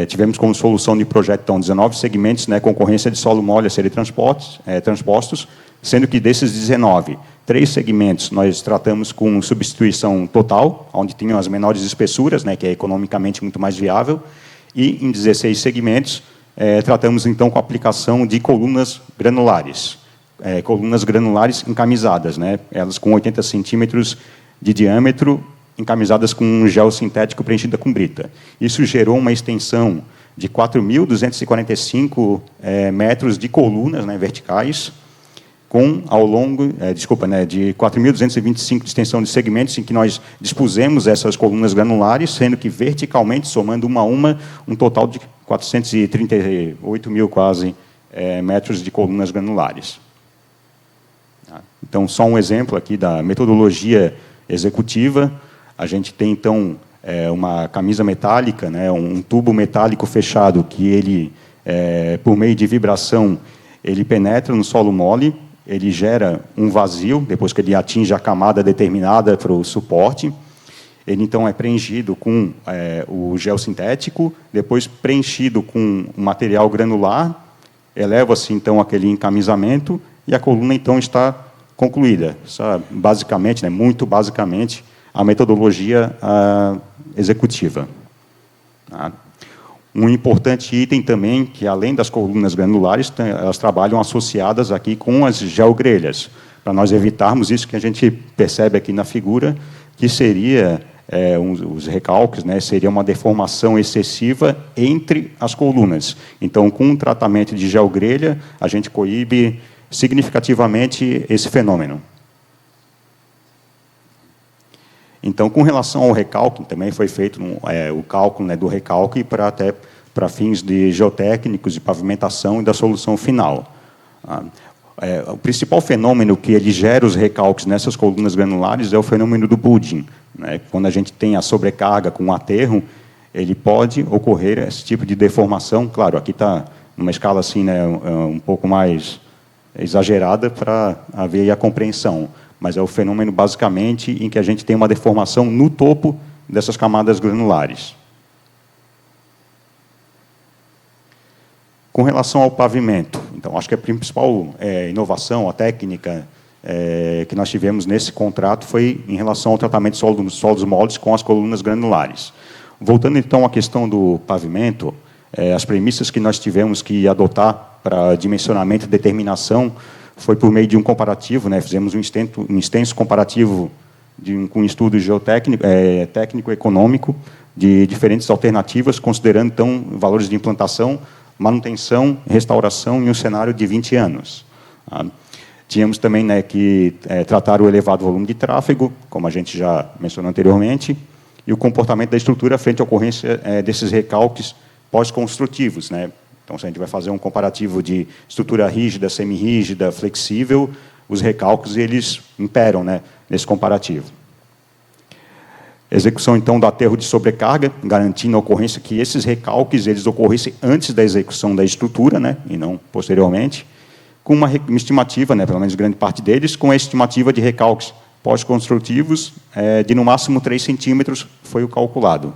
Tivemos como solução de projeto, então, 19 segmentos, né, concorrência de solo mole a serem transpostos, sendo que desses 19, 3 segmentos nós tratamos com substituição total, onde tinham as menores espessuras, né, que é economicamente muito mais viável, e em 16 segmentos tratamos, então, com a aplicação de colunas granulares. Colunas granulares encamisadas, né, elas com 80 centímetros de diâmetro, encamisadas com um gel sintético preenchida com brita. Isso gerou uma extensão de 4.245 metros de colunas, né, verticais, ao longo, de 4.225 de extensão de segmentos, em que nós dispusemos essas colunas granulares, sendo que verticalmente, somando uma a uma, um total de 438 mil, quase, metros de colunas granulares. Então, só um exemplo aqui da metodologia executiva. A gente tem, então, uma camisa metálica, né, um tubo metálico fechado, que ele, por meio de vibração, ele penetra no solo mole, ele gera um vazio, depois que ele atinge a camada determinada para o suporte. Ele, então, é preenchido com o gel sintético, depois preenchido com o material granular, eleva-se, então, aquele encamisamento, e a coluna, então, está concluída. Essa, basicamente, né, muito basicamente, a metodologia executiva. Um importante item também, que além das colunas granulares, elas trabalham associadas aqui com as geogrelhas, para nós evitarmos isso que a gente percebe aqui na figura, que seria, os recalques, né, seria uma deformação excessiva entre as colunas. Então, com o tratamento de geogrelha, a gente coíbe significativamente esse fenômeno. Então, com relação ao recalque, também foi feito o cálculo, né, do recalque para fins de geotécnicos, de pavimentação e da solução final. O principal fenômeno que ele gera os recalques nessas colunas granulares é o fenômeno do budding, né? Quando a gente tem a sobrecarga com o aterro, ele pode ocorrer esse tipo de deformação. Claro, aqui está numa escala assim, né, um pouco mais exagerada para haver a compreensão. Mas é o fenômeno, basicamente, em que a gente tem uma deformação no topo dessas camadas granulares. Com relação ao pavimento, Então, acho que a principal inovação, a técnica que nós tivemos nesse contrato foi em relação ao tratamento de solos moles com as colunas granulares. Voltando, então, à questão do pavimento, as premissas que nós tivemos que adotar para dimensionamento e determinação foi por meio de um comparativo, né? Fizemos um extenso comparativo com um estudo geotécnico, técnico-econômico, de diferentes alternativas, considerando, então, valores de implantação, manutenção, restauração em um cenário de 20 anos. Tá? Tínhamos também, né, que tratar o elevado volume de tráfego, como a gente já mencionou anteriormente, e o comportamento da estrutura frente à ocorrência desses recalques pós-construtivos, né? Então, se a gente vai fazer um comparativo de estrutura rígida, semi-rígida, flexível, os recalques eles imperam, né, nesse comparativo. Execução, então, do aterro de sobrecarga, garantindo a ocorrência que esses recalques eles ocorressem antes da execução da estrutura, né, e não posteriormente, com uma estimativa, né, pelo menos grande parte deles, com a estimativa de recalques pós-construtivos de, no máximo, 3 centímetros, foi o calculado.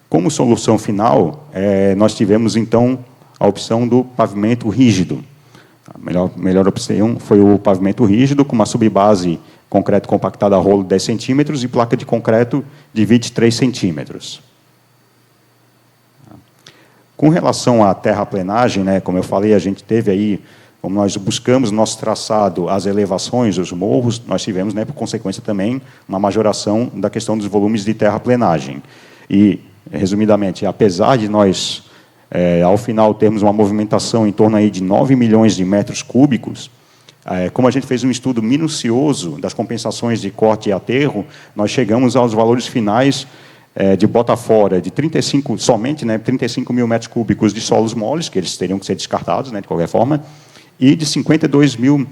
Como solução final, nós tivemos, então, a opção do pavimento rígido. A melhor opção foi o pavimento rígido, com uma subbase concreto compactado a rolo de 10 centímetros e placa de concreto de 23 centímetros. Com relação à terraplenagem, né, como eu falei, a gente teve aí, como nós buscamos no nosso traçado as elevações, os morros, nós tivemos, né, por consequência também, uma majoração da questão dos volumes de terraplenagem. E, resumidamente, apesar de nós, ao final, termos uma movimentação em torno aí de 9 milhões de metros cúbicos, como a gente fez um estudo minucioso das compensações de corte e aterro, nós chegamos aos valores finais de bota fora de 35, somente, né, 35 mil metros cúbicos de solos moles, que eles teriam que ser descartados, né, de qualquer forma, e de 52 mil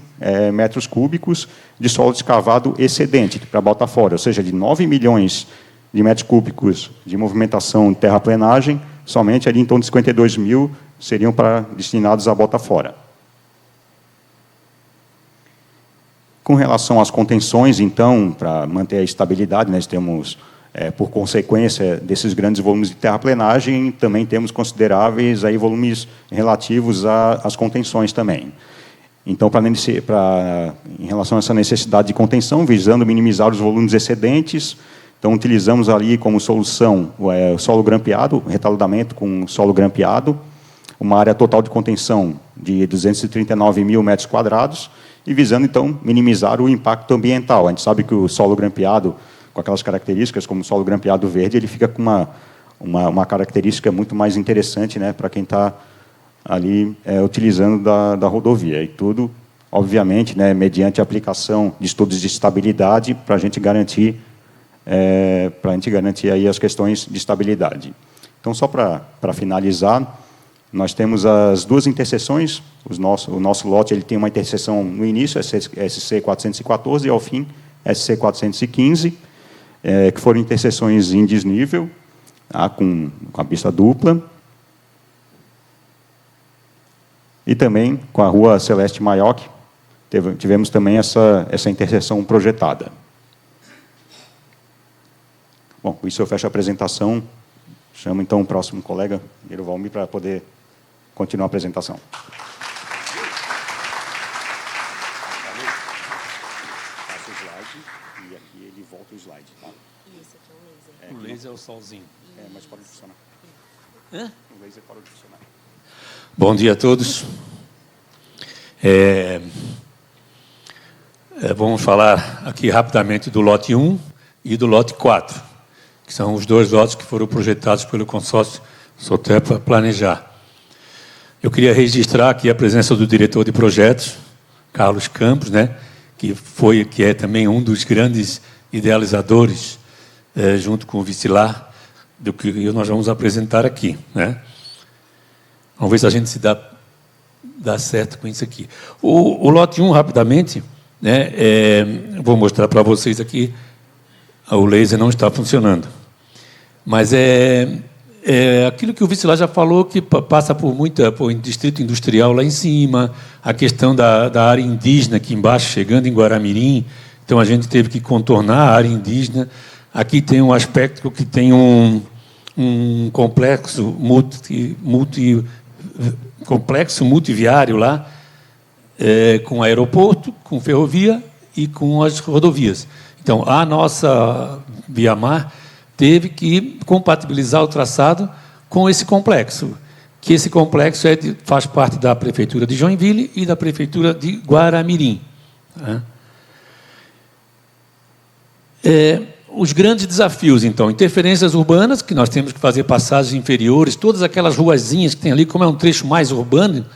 metros cúbicos de solo escavado excedente para bota fora, ou seja, de 9 milhões de metros cúbicos de movimentação de terraplenagem, somente ali em torno de 52 mil seriam destinados a bota fora. Com relação às contenções, então, para manter a estabilidade, nós temos, por consequência desses grandes volumes de terraplenagem, também temos consideráveis aí, volumes relativos às contenções também. Então, em relação a essa necessidade de contenção, visando minimizar os volumes excedentes, então, utilizamos ali como solução o solo grampeado, retaludamento com solo grampeado, uma área total de contenção de 239 mil metros quadrados, e visando, então, minimizar o impacto ambiental. A gente sabe que o solo grampeado, com aquelas características, como o solo grampeado verde, ele fica com uma característica muito mais interessante, né, para quem está ali utilizando da rodovia. E tudo, obviamente, né, mediante a aplicação de estudos de estabilidade, para a gente garantir aí as questões de estabilidade. Então, só para finalizar, nós temos as duas interseções. O nosso lote ele tem uma interseção no início, SC 414, e ao fim, SC 415, que foram interseções em desnível, tá, com a pista dupla, e também com a Rua Celeste Maioc, tivemos também essa interseção projetada. Bom, com isso eu fecho a apresentação. Chamo, então, o próximo colega, Guilherme Valmir, para poder continuar a apresentação. Passa o slide e aqui ele volta o slide. Tá?
E esse aqui é o laser.
O laser é o solzinho.
Mas pode funcionar. O laser pode funcionar.
Bom dia a todos. Vamos falar aqui rapidamente do lote 1 e do lote 4, que são os dois lotes que foram projetados pelo consórcio Soter para planejar. Eu queria registrar aqui a presença do diretor de projetos, Carlos Campos, né, que é também um dos grandes idealizadores, junto com o Vicilar, do que nós vamos apresentar aqui, né? Vamos ver se a gente se dá certo com isso aqui. O lote 1, rapidamente, né, vou mostrar para vocês aqui. O laser não está funcionando. Mas aquilo que o Vicilar já falou, que passa por distrito industrial lá em cima, a questão da área indígena aqui embaixo, chegando em Guaramirim. Então, a gente teve que contornar a área indígena. Aqui tem um aspecto que tem um um complexo multiviário lá, com aeroporto, com ferrovia e com as rodovias. Então, a nossa Via-Mar teve que compatibilizar o traçado com esse complexo, que esse complexo faz parte da Prefeitura de Joinville e da Prefeitura de Guaramirim. Os grandes desafios, então, interferências urbanas, que nós temos que fazer passagens inferiores, todas aquelas ruazinhas que tem ali, como é um trecho mais urbano,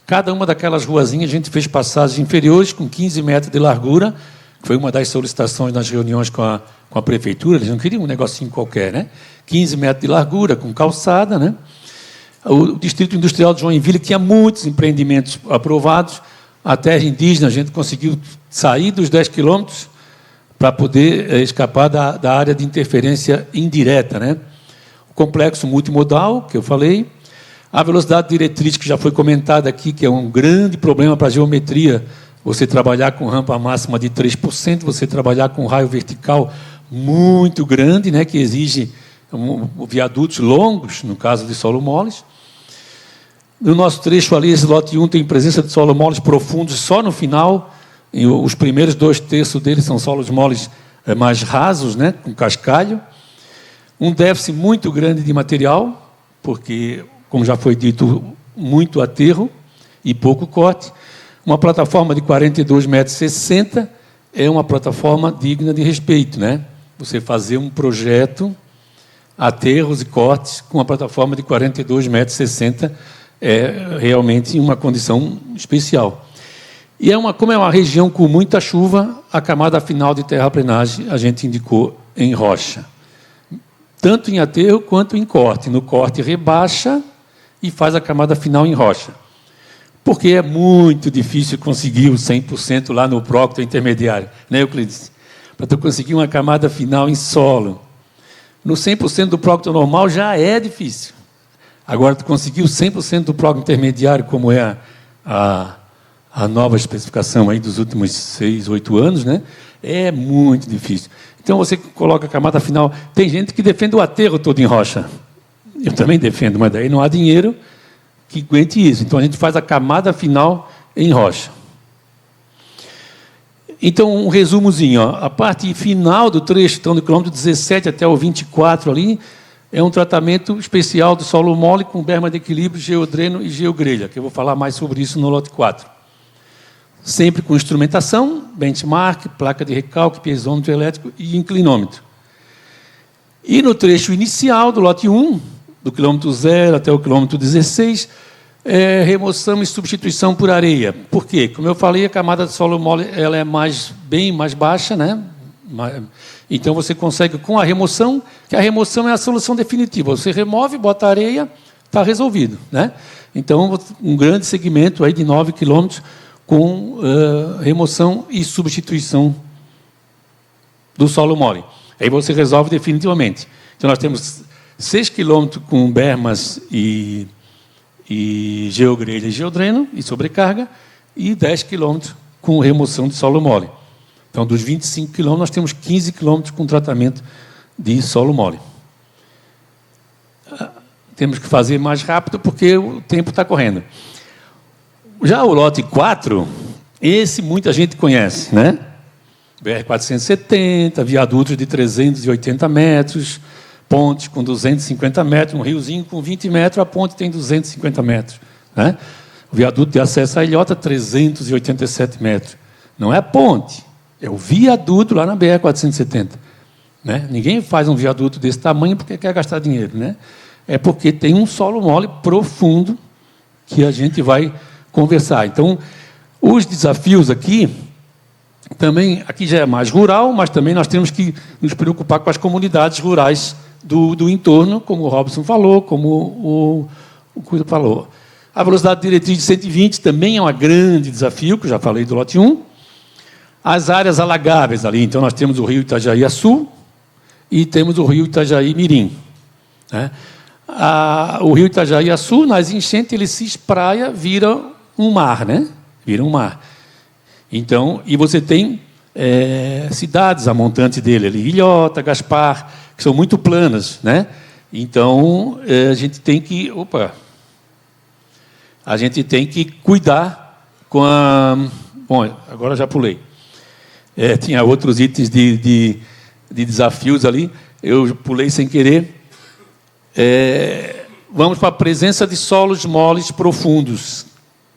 cada uma daquelas ruazinhas a gente fez passagens inferiores com 15 metros de largura, que foi uma das solicitações nas reuniões com a Prefeitura, eles não queriam um negocinho qualquer, né? 15 metros de largura, com calçada, né? O Distrito Industrial de Joinville tinha muitos empreendimentos aprovados, a terra indígena, a gente conseguiu sair dos 10 quilômetros para poder escapar da área de interferência indireta, né? O complexo multimodal, que eu falei, a velocidade diretriz, que já foi comentada aqui, que é um grande problema para a geometria, você trabalhar com rampa máxima de 3%, você trabalhar com raio vertical muito grande, né, que exige viadutos longos, no caso de solo moles. No nosso trecho ali, esse lote 1 tem presença de solo moles profundos só no final, e os primeiros 2/3 deles são solos moles mais rasos, né, com cascalho. Um déficit muito grande de material, porque, como já foi dito, muito aterro e pouco corte. Uma plataforma de 42,60 metros é uma plataforma digna de respeito, né? Você fazer um projeto, aterros e cortes, com uma plataforma de 42,60 metros é realmente uma condição especial. E como é uma região com muita chuva, a camada final de terraplenagem a gente indicou em rocha. Tanto em aterro quanto em corte. No corte rebaixa e faz a camada final em rocha. Porque é muito difícil conseguir o 100% lá no prócto intermediário, né, Euclides? Para tu conseguir uma camada final em solo. No 100% do prócto normal já é difícil. Agora, tu conseguir o 100% do prócto intermediário, como é a nova especificação aí dos últimos 6, 8 anos, né, é muito difícil. Então, você coloca a camada final. Tem gente que defende o aterro todo em rocha. Eu também defendo, mas daí não há dinheiro que aguente isso. Então, a gente faz a camada final em rocha. Então, um resumozinho. A parte final do trecho, então, do quilômetro 17 até o 24 ali, é um tratamento especial do solo mole com berma de equilíbrio, geodreno e geogrelha, que eu vou falar mais sobre isso no lote 4. Sempre com instrumentação, benchmark, placa de recalque, piezômetro elétrico e inclinômetro. E no trecho inicial do lote 1, do quilômetro 0 até o quilômetro 16, remoção e substituição por areia. Por quê? Como eu falei, a camada de solo mole ela é bem mais baixa, né? Então, você consegue, com a remoção, que a remoção é a solução definitiva. Você remove, bota areia, está resolvido, né? Então, um grande segmento aí de 9 quilômetros com remoção e substituição do solo mole. Aí você resolve definitivamente. Então, nós temos 6 quilômetros com bermas e geogrelha e geodreno e sobrecarga, e 10 quilômetros com remoção de solo mole. Então, dos 25 quilômetros, nós temos 15 quilômetros com tratamento de solo mole. Temos que fazer mais rápido, porque o tempo está correndo. Já o lote 4, esse muita gente conhece, né? BR-470, viadutos de 380 metros, ponte com 250 metros, um riozinho com 20 metros, a ponte tem 250 metros. Né? O viaduto de acesso à ilhota, 387 metros. Não é a ponte, é o viaduto lá na BR-470. Né? Ninguém faz um viaduto desse tamanho porque quer gastar dinheiro. Né? É porque tem um solo mole profundo que a gente vai conversar. Então, os desafios aqui, também, aqui já é mais rural, mas também nós temos que nos preocupar com as comunidades rurais do entorno, como o Robson falou, como o Cuido falou. A velocidade diretriz de 120 também é um grande desafio, que eu já falei do lote 1. As áreas alagáveis ali, então nós temos o rio Itajaí-Açu e temos o rio Itajaí-Mirim. Né? O rio Itajaí-Açu, nas enchentes, ele se espraia, vira um mar, né? Vira um mar. Então, e você tem cidades a montante dele ali, Ilhota, Gaspar, que são muito planas, né? Então, a gente tem que... A gente tem que cuidar com a... Bom, agora já pulei. Tinha outros itens de desafios ali, eu pulei sem querer. Vamos para a presença de solos moles profundos,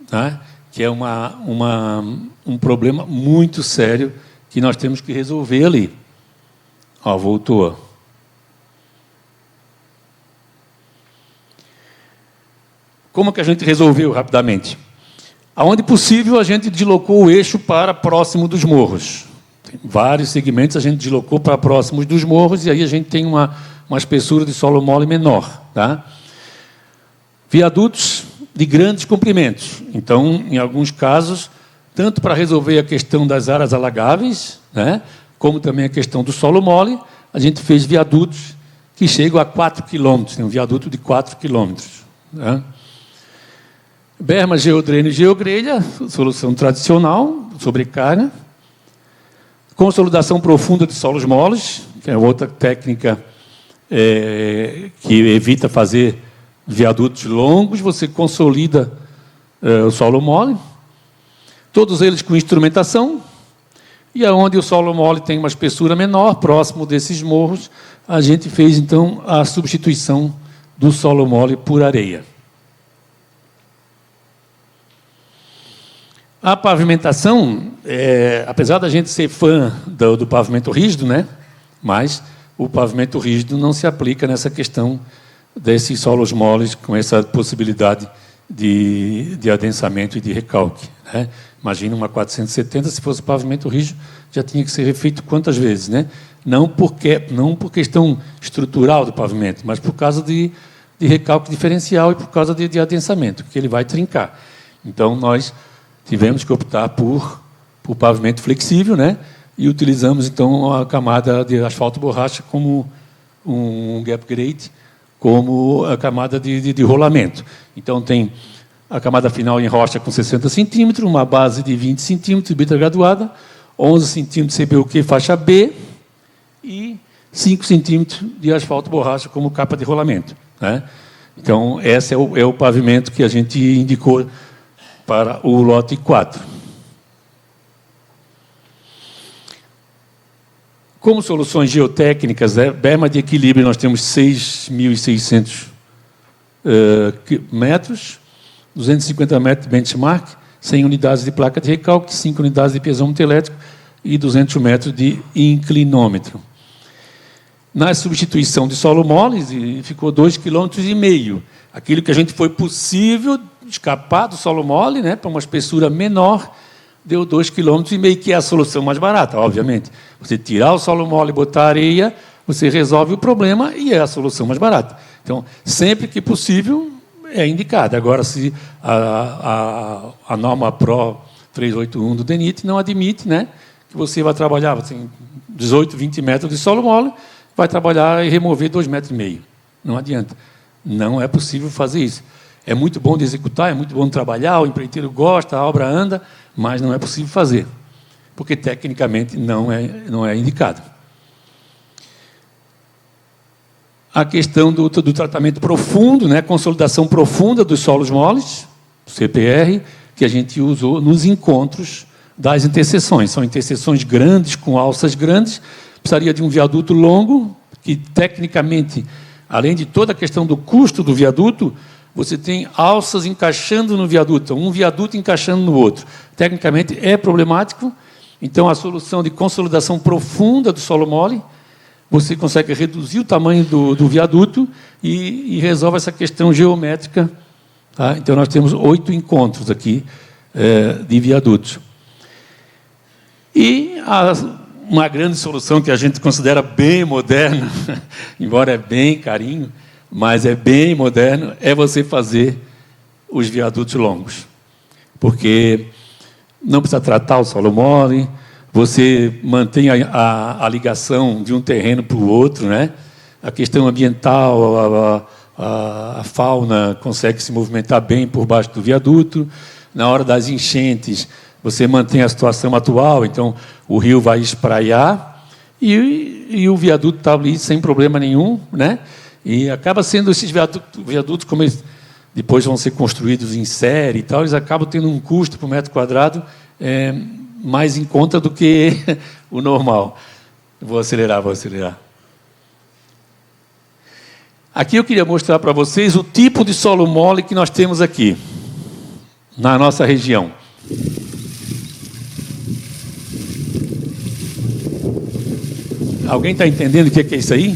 tá? Que é um problema muito sério que nós temos que resolver ali. Ó, voltou. Como que a gente resolveu rapidamente? Aonde possível, a gente deslocou o eixo para próximo dos morros. Tem vários segmentos, a gente deslocou para próximos dos morros, e aí a gente tem uma espessura de solo mole menor. Tá? Viadutos de grandes comprimentos. Então, em alguns casos, tanto para resolver a questão das áreas alagáveis, né, como também a questão do solo mole, a gente fez viadutos que chegam a 4 quilômetros. Tem um viaduto de 4 quilômetros. Né? Berma, geodreno e geogrelha, solução tradicional, sobrecarga. Consolidação profunda de solos moles, que é outra técnica que evita fazer viadutos longos, você consolida o solo mole. Todos eles com instrumentação. E aonde o solo mole tem uma espessura menor, próximo desses morros, a gente fez, então, a substituição do solo mole por areia. A pavimentação, apesar da gente ser fã do pavimento rígido, né, mas o pavimento rígido não se aplica nessa questão desses solos moles com essa possibilidade de adensamento e de recalque. Né? Imagina uma 470, se fosse pavimento rígido, já tinha que ser refeito quantas vezes? Né? Não por questão estrutural do pavimento, mas por causa de recalque diferencial e por causa de adensamento, que ele vai trincar. Então, nós tivemos que optar por pavimento flexível, né? E utilizamos, então, a camada de asfalto borracha como um gap grate, como a camada de rolamento. Então, tem a camada final em rocha com 60 centímetros, uma base de 20 centímetros, brita graduada, 11 centímetros CBUQ faixa B e 5 centímetros de asfalto borracha como capa de rolamento. Né? Então, esse é o pavimento que a gente indicou para o lote 4. Como soluções geotécnicas, berma de equilíbrio, nós temos 6.600 metros, 250 metros de benchmark, 100 unidades de placa de recalque, 5 unidades de pesômetro elétrico e 200 metros de inclinômetro. Na substituição de solo moles, ficou 2,5 km. Aquilo que a gente foi possível escapar do solo mole, né, para uma espessura menor, deu 2,5 km, que é a solução mais barata, obviamente. Você tirar o solo mole e botar areia, você resolve o problema e é a solução mais barata. Então, sempre que possível, é indicada. Agora, se a norma PRO 381 do DENIT não admite, né, que você vai trabalhar, você tem 18, 20 metros de solo mole, vai trabalhar e remover 2,5 metros. Não adianta. Não é possível fazer isso. É muito bom de executar, é muito bom de trabalhar, o empreiteiro gosta, a obra anda, mas não é possível fazer, porque tecnicamente não é indicado. A questão do tratamento profundo, né, consolidação profunda dos solos moles, CPR, que a gente usou nos encontros das interseções. São interseções grandes, com alças grandes, precisaria de um viaduto longo, que tecnicamente, além de toda a questão do custo do viaduto, você tem alças encaixando no viaduto, um viaduto encaixando no outro. Tecnicamente é problemático, então a solução de consolidação profunda do solo mole, você consegue reduzir o tamanho do viaduto e resolve essa questão geométrica. Tá? Então nós temos 8 encontros aqui de viadutos. E uma grande solução que a gente considera bem moderna, embora é bem carinho, mas é bem moderno, é você fazer os viadutos longos. Porque não precisa tratar o solo mole, você mantém a ligação de um terreno para o outro, né? A questão ambiental, a fauna consegue se movimentar bem por baixo do viaduto. Na hora das enchentes, você mantém a situação atual, então o rio vai espraiar e o viaduto está ali sem problema nenhum, né? E acaba sendo esses viadutos, como eles depois vão ser construídos em série e tal, eles acabam tendo um custo por metro quadrado mais em conta do que o normal. Vou acelerar. Aqui eu queria mostrar para vocês o tipo de solo mole que nós temos aqui, na nossa região. Alguém está entendendo o que é isso aí?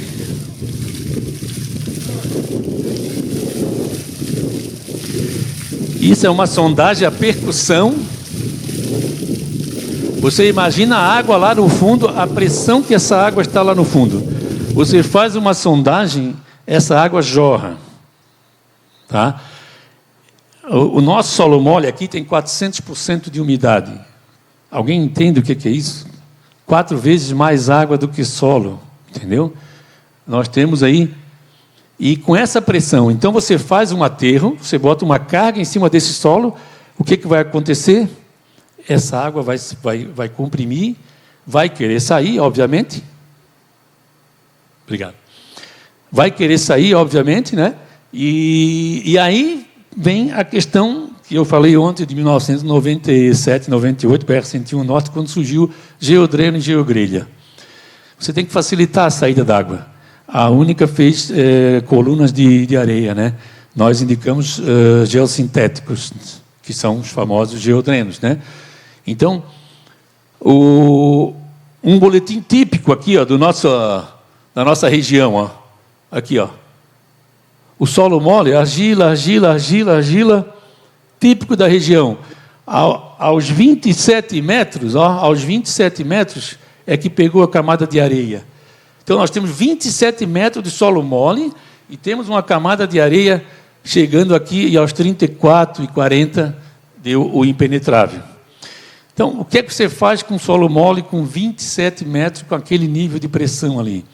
Isso é uma sondagem a percussão. Você imagina a água lá no fundo, a pressão que essa água está lá no fundo. Você faz uma sondagem, essa água jorra. Tá? O nosso solo mole aqui tem 400% de umidade. Alguém entende o que é isso? 4 vezes mais água do que solo, entendeu? Nós temos aí... E com essa pressão, então você faz um aterro, você bota uma carga em cima desse solo, o que vai acontecer? Essa água vai comprimir, vai querer sair, obviamente. Obrigado. Vai querer sair, obviamente, né? E aí vem a questão que eu falei ontem, de 1997, 98, BR-101 Norte, quando surgiu geodreno e geogrelha. Você tem que facilitar a saída d'água. A única fez colunas de areia, né? Nós indicamos geossintéticos, que são os famosos geodrenos, né? Então, um boletim típico aqui, ó, da nossa região, ó, aqui, ó. O solo mole, argila, típico da região. Aos 27 metros, ó, aos 27 metros é que pegou a camada de areia. Então, nós temos 27 metros de solo mole e temos uma camada de areia chegando aqui e aos 34 e 40 deu o impenetrável. Então, o que é que você faz com solo mole com 27 metros, com aquele nível de pressão ali?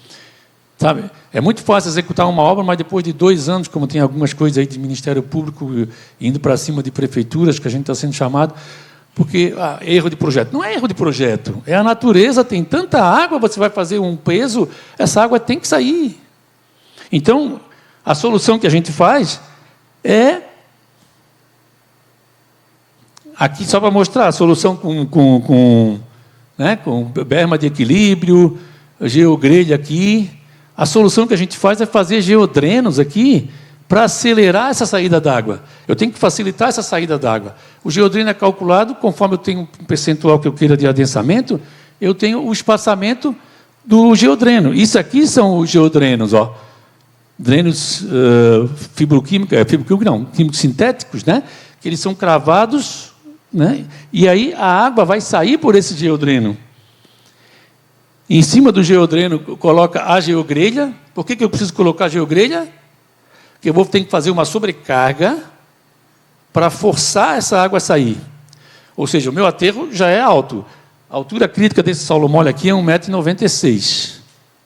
Sabe? É muito fácil executar uma obra, mas depois de 2 anos, como tem algumas coisas aí de Ministério Público indo para cima de prefeituras, que a gente está sendo chamado... Porque erro de projeto. Não é erro de projeto, é a natureza, tem tanta água, você vai fazer um peso, essa água tem que sair. Então, a solução que a gente faz é... Aqui, só para mostrar, a solução com berma de equilíbrio, geogrelha aqui. A solução que a gente faz é fazer geodrenos aqui, para acelerar essa saída d'água. Eu tenho que facilitar essa saída d'água. O geodreno é calculado, conforme eu tenho um percentual que eu queira de adensamento, eu tenho o espaçamento do geodreno. Isso aqui são os geodrenos, ó. Drenos químicos sintéticos, né? Que eles são cravados, né? E aí a água vai sair por esse geodreno. Em cima do geodreno coloca a geogrelha. Por que eu preciso colocar a geogrelha? Porque eu vou ter que fazer uma sobrecarga para forçar essa água a sair. Ou seja, o meu aterro já é alto. A altura crítica desse solo mole aqui é 1,96 m.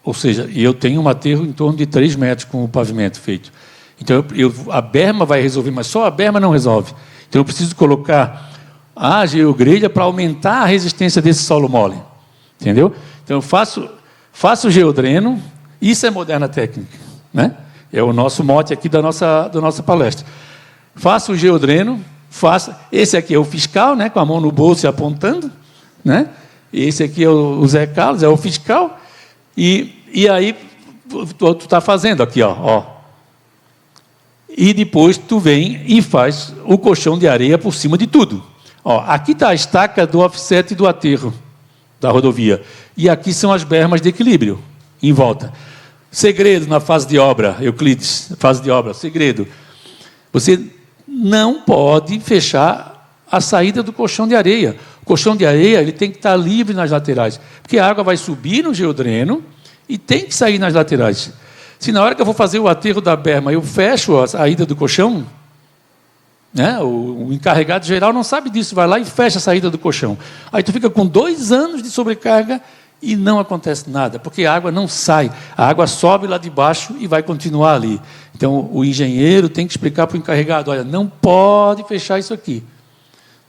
Ou seja, eu tenho um aterro em torno de 3 metros com o pavimento feito. Então, a berma vai resolver, mas só a berma não resolve. Então, eu preciso colocar a geogrelha para aumentar a resistência desse solo mole. Entendeu? Então, eu faço o geodreno. Isso é moderna técnica, né? É o nosso mote aqui da nossa palestra. Faço o geodreno, esse aqui é o fiscal, né, com a mão no bolso e apontando, né? Esse aqui é o Zé Carlos, é o fiscal. E aí, tu está fazendo aqui, ó. E depois tu vem e faz o colchão de areia por cima de tudo. Ó, aqui está a estaca do offset do aterro da rodovia. E aqui são as bermas de equilíbrio, em volta. Segredo na fase de obra, Euclides, fase de obra, segredo. Você não pode fechar a saída do colchão de areia. O colchão de areia ele tem que estar livre nas laterais, porque a água vai subir no geodreno e tem que sair nas laterais. Se na hora que eu vou fazer o aterro da berma eu fecho a saída do colchão, né, o encarregado geral não sabe disso, vai lá e fecha a saída do colchão. Aí tu fica com 2 anos de sobrecarga e não acontece nada, porque a água não sai. A água sobe lá de baixo e vai continuar ali. Então, o engenheiro tem que explicar para o encarregado, olha, não pode fechar isso aqui.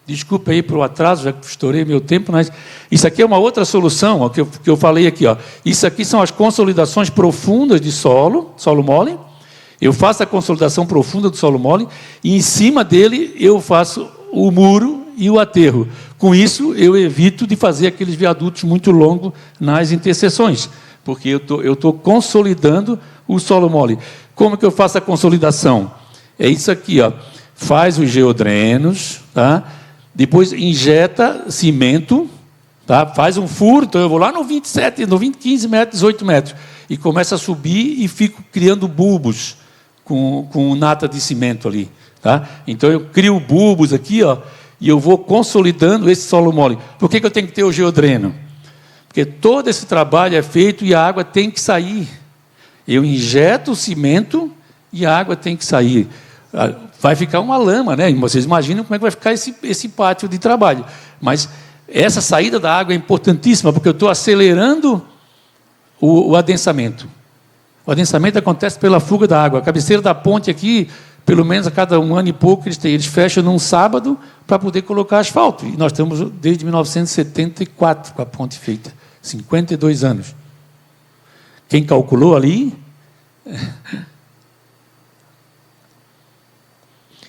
Desculpa aí para o atraso, já estourei meu tempo, mas isso aqui é uma outra solução, ó, que eu falei aqui. Ó. Isso aqui são as consolidações profundas de solo mole, Eu faço a consolidação profunda do solo mole e, em cima dele, eu faço o muro e o aterro. Com isso, eu evito de fazer aqueles viadutos muito longos nas interseções, porque eu estou consolidando o solo mole. Como que eu faço a consolidação? É isso aqui, ó. Faz os geodrenos, tá? Depois injeta cimento, tá? Faz um furo, então eu vou lá no 27, no 20, 15 metros, 18 metros, e começo a subir e fico criando bulbos com nata de cimento ali. Tá? Então eu crio bulbos aqui, ó, e eu vou consolidando esse solo mole. Por que eu tenho que ter o geodreno? Porque todo esse trabalho é feito e a água tem que sair. Eu injeto o cimento e a água tem que sair. Vai ficar uma lama, né? Vocês imaginam como é que vai ficar esse pátio de trabalho. Mas essa saída da água é importantíssima, porque eu estou acelerando o adensamento. O adensamento acontece pela fuga da água. A cabeceira da ponte aqui, pelo menos a cada 1 ano e pouco, eles fecham num sábado para poder colocar asfalto. E nós estamos desde 1974 com a ponte feita. 52 anos. Quem calculou ali...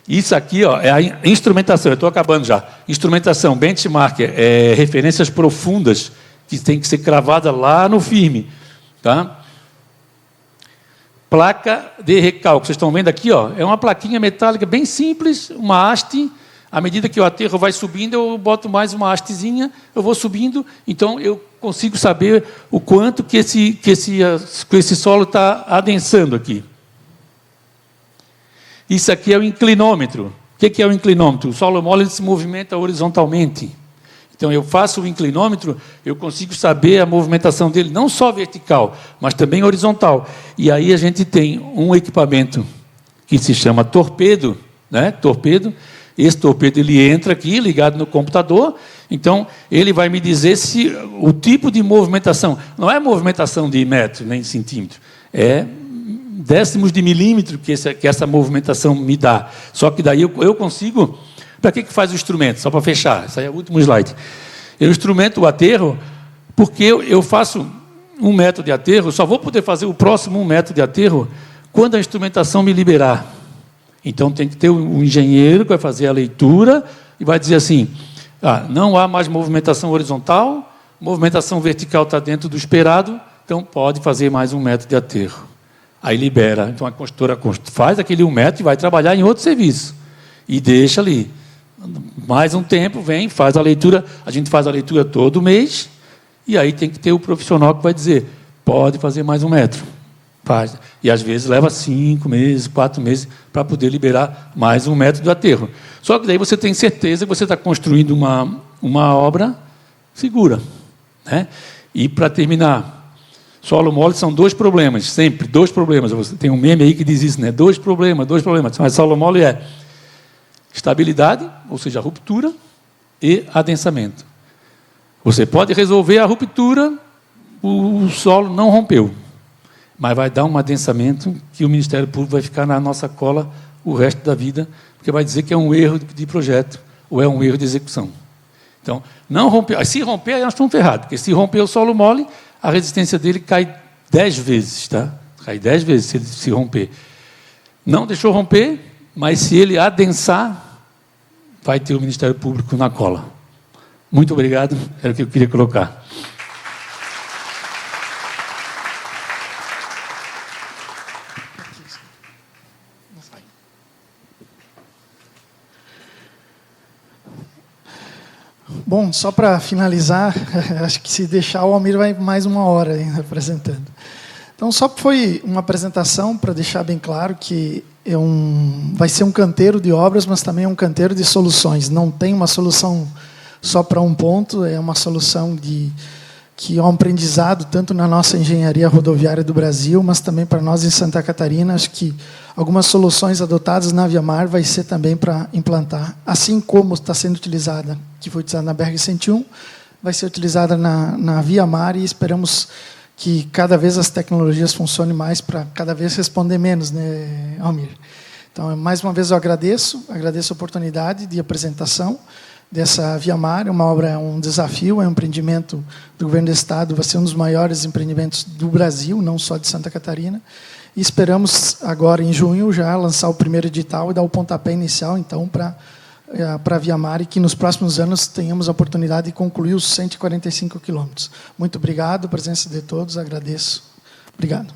Isso aqui, ó, é a instrumentação, eu estou acabando já. Instrumentação, benchmark, referências profundas que tem que ser cravada lá no firme. Tá? Placa de recalque. Vocês estão vendo aqui, ó, é uma plaquinha metálica bem simples, uma haste. À medida que o aterro vai subindo, eu boto mais uma hastezinha, eu vou subindo, então eu consigo saber o quanto que esse solo está adensando aqui. Isso aqui é o inclinômetro. O que é o inclinômetro? O solo mole se movimenta horizontalmente. Então, eu faço o inclinômetro, eu consigo saber a movimentação dele, não só vertical, mas também horizontal. E aí a gente tem um equipamento que se chama torpedo, né? Torpedo. Esse torpedo ele entra aqui, ligado no computador, então ele vai me dizer se o tipo de movimentação, não é movimentação de metro nem de centímetro, é décimos de milímetro que essa movimentação me dá. Só que daí eu consigo... Para que faz o instrumento? Só para fechar, esse aí é o último slide. Eu instrumento o aterro, porque eu faço 1 metro de aterro, só vou poder fazer o próximo 1 metro de aterro quando a instrumentação me liberar. Então tem que ter um engenheiro que vai fazer a leitura e vai dizer assim, não há mais movimentação horizontal, movimentação vertical está dentro do esperado, então pode fazer mais 1 metro de aterro. Aí libera. Então a construtora faz aquele 1 metro e vai trabalhar em outro serviço. E deixa ali. Mais um tempo, vem, faz a leitura. A gente faz a leitura todo mês, e aí tem que ter o profissional que vai dizer, pode fazer mais 1 metro. Faz. E às vezes leva 5 meses, 4 meses, para poder liberar mais 1 metro do aterro. Só que daí você tem certeza que você está construindo uma obra segura. Né? E para terminar, solo mole são 2 problemas, sempre 2 problemas. Você tem um meme aí que diz isso, né? 2 problemas. Mas solo mole é estabilidade, ou seja, ruptura, e adensamento. Você pode resolver a ruptura, o solo não rompeu, mas vai dar um adensamento que o Ministério Público vai ficar na nossa cola o resto da vida, porque vai dizer que é um erro de projeto, ou é um erro de execução. Então, não rompeu. Se romper, aí nós estamos ferrados, porque se romper o solo mole, a resistência dele cai 10 vezes, tá? Cai 10 vezes se ele se romper. Não deixou romper, mas se ele adensar, vai ter o Ministério Público na cola. Muito obrigado, era o que eu queria colocar.
Bom, só para finalizar, acho que se deixar o Almir vai mais 1 hora aí apresentando. Então, só foi uma apresentação para deixar bem claro que vai ser um canteiro de obras, mas também é um canteiro de soluções. Não tem uma solução só para um ponto, é uma solução que é um aprendizado tanto na nossa engenharia rodoviária do Brasil, mas também para nós em Santa Catarina. Acho que algumas soluções adotadas na Via Mar vai ser também para implantar, assim como está sendo utilizada, que foi utilizada na BR-101, vai ser utilizada na Via Mar, e esperamos que cada vez as tecnologias funcionem mais para cada vez responder menos, né, Almir? Então, mais uma vez eu agradeço a oportunidade de apresentação dessa Via Mar. Uma obra, é um desafio, é um empreendimento do governo do Estado, vai ser um dos maiores empreendimentos do Brasil, não só de Santa Catarina. E esperamos, agora em junho, já lançar o primeiro edital e dar o pontapé inicial, então, para a Via Mare, e que nos próximos anos tenhamos a oportunidade de concluir os 145 quilômetros. Muito obrigado, a presença de todos, agradeço. Obrigado.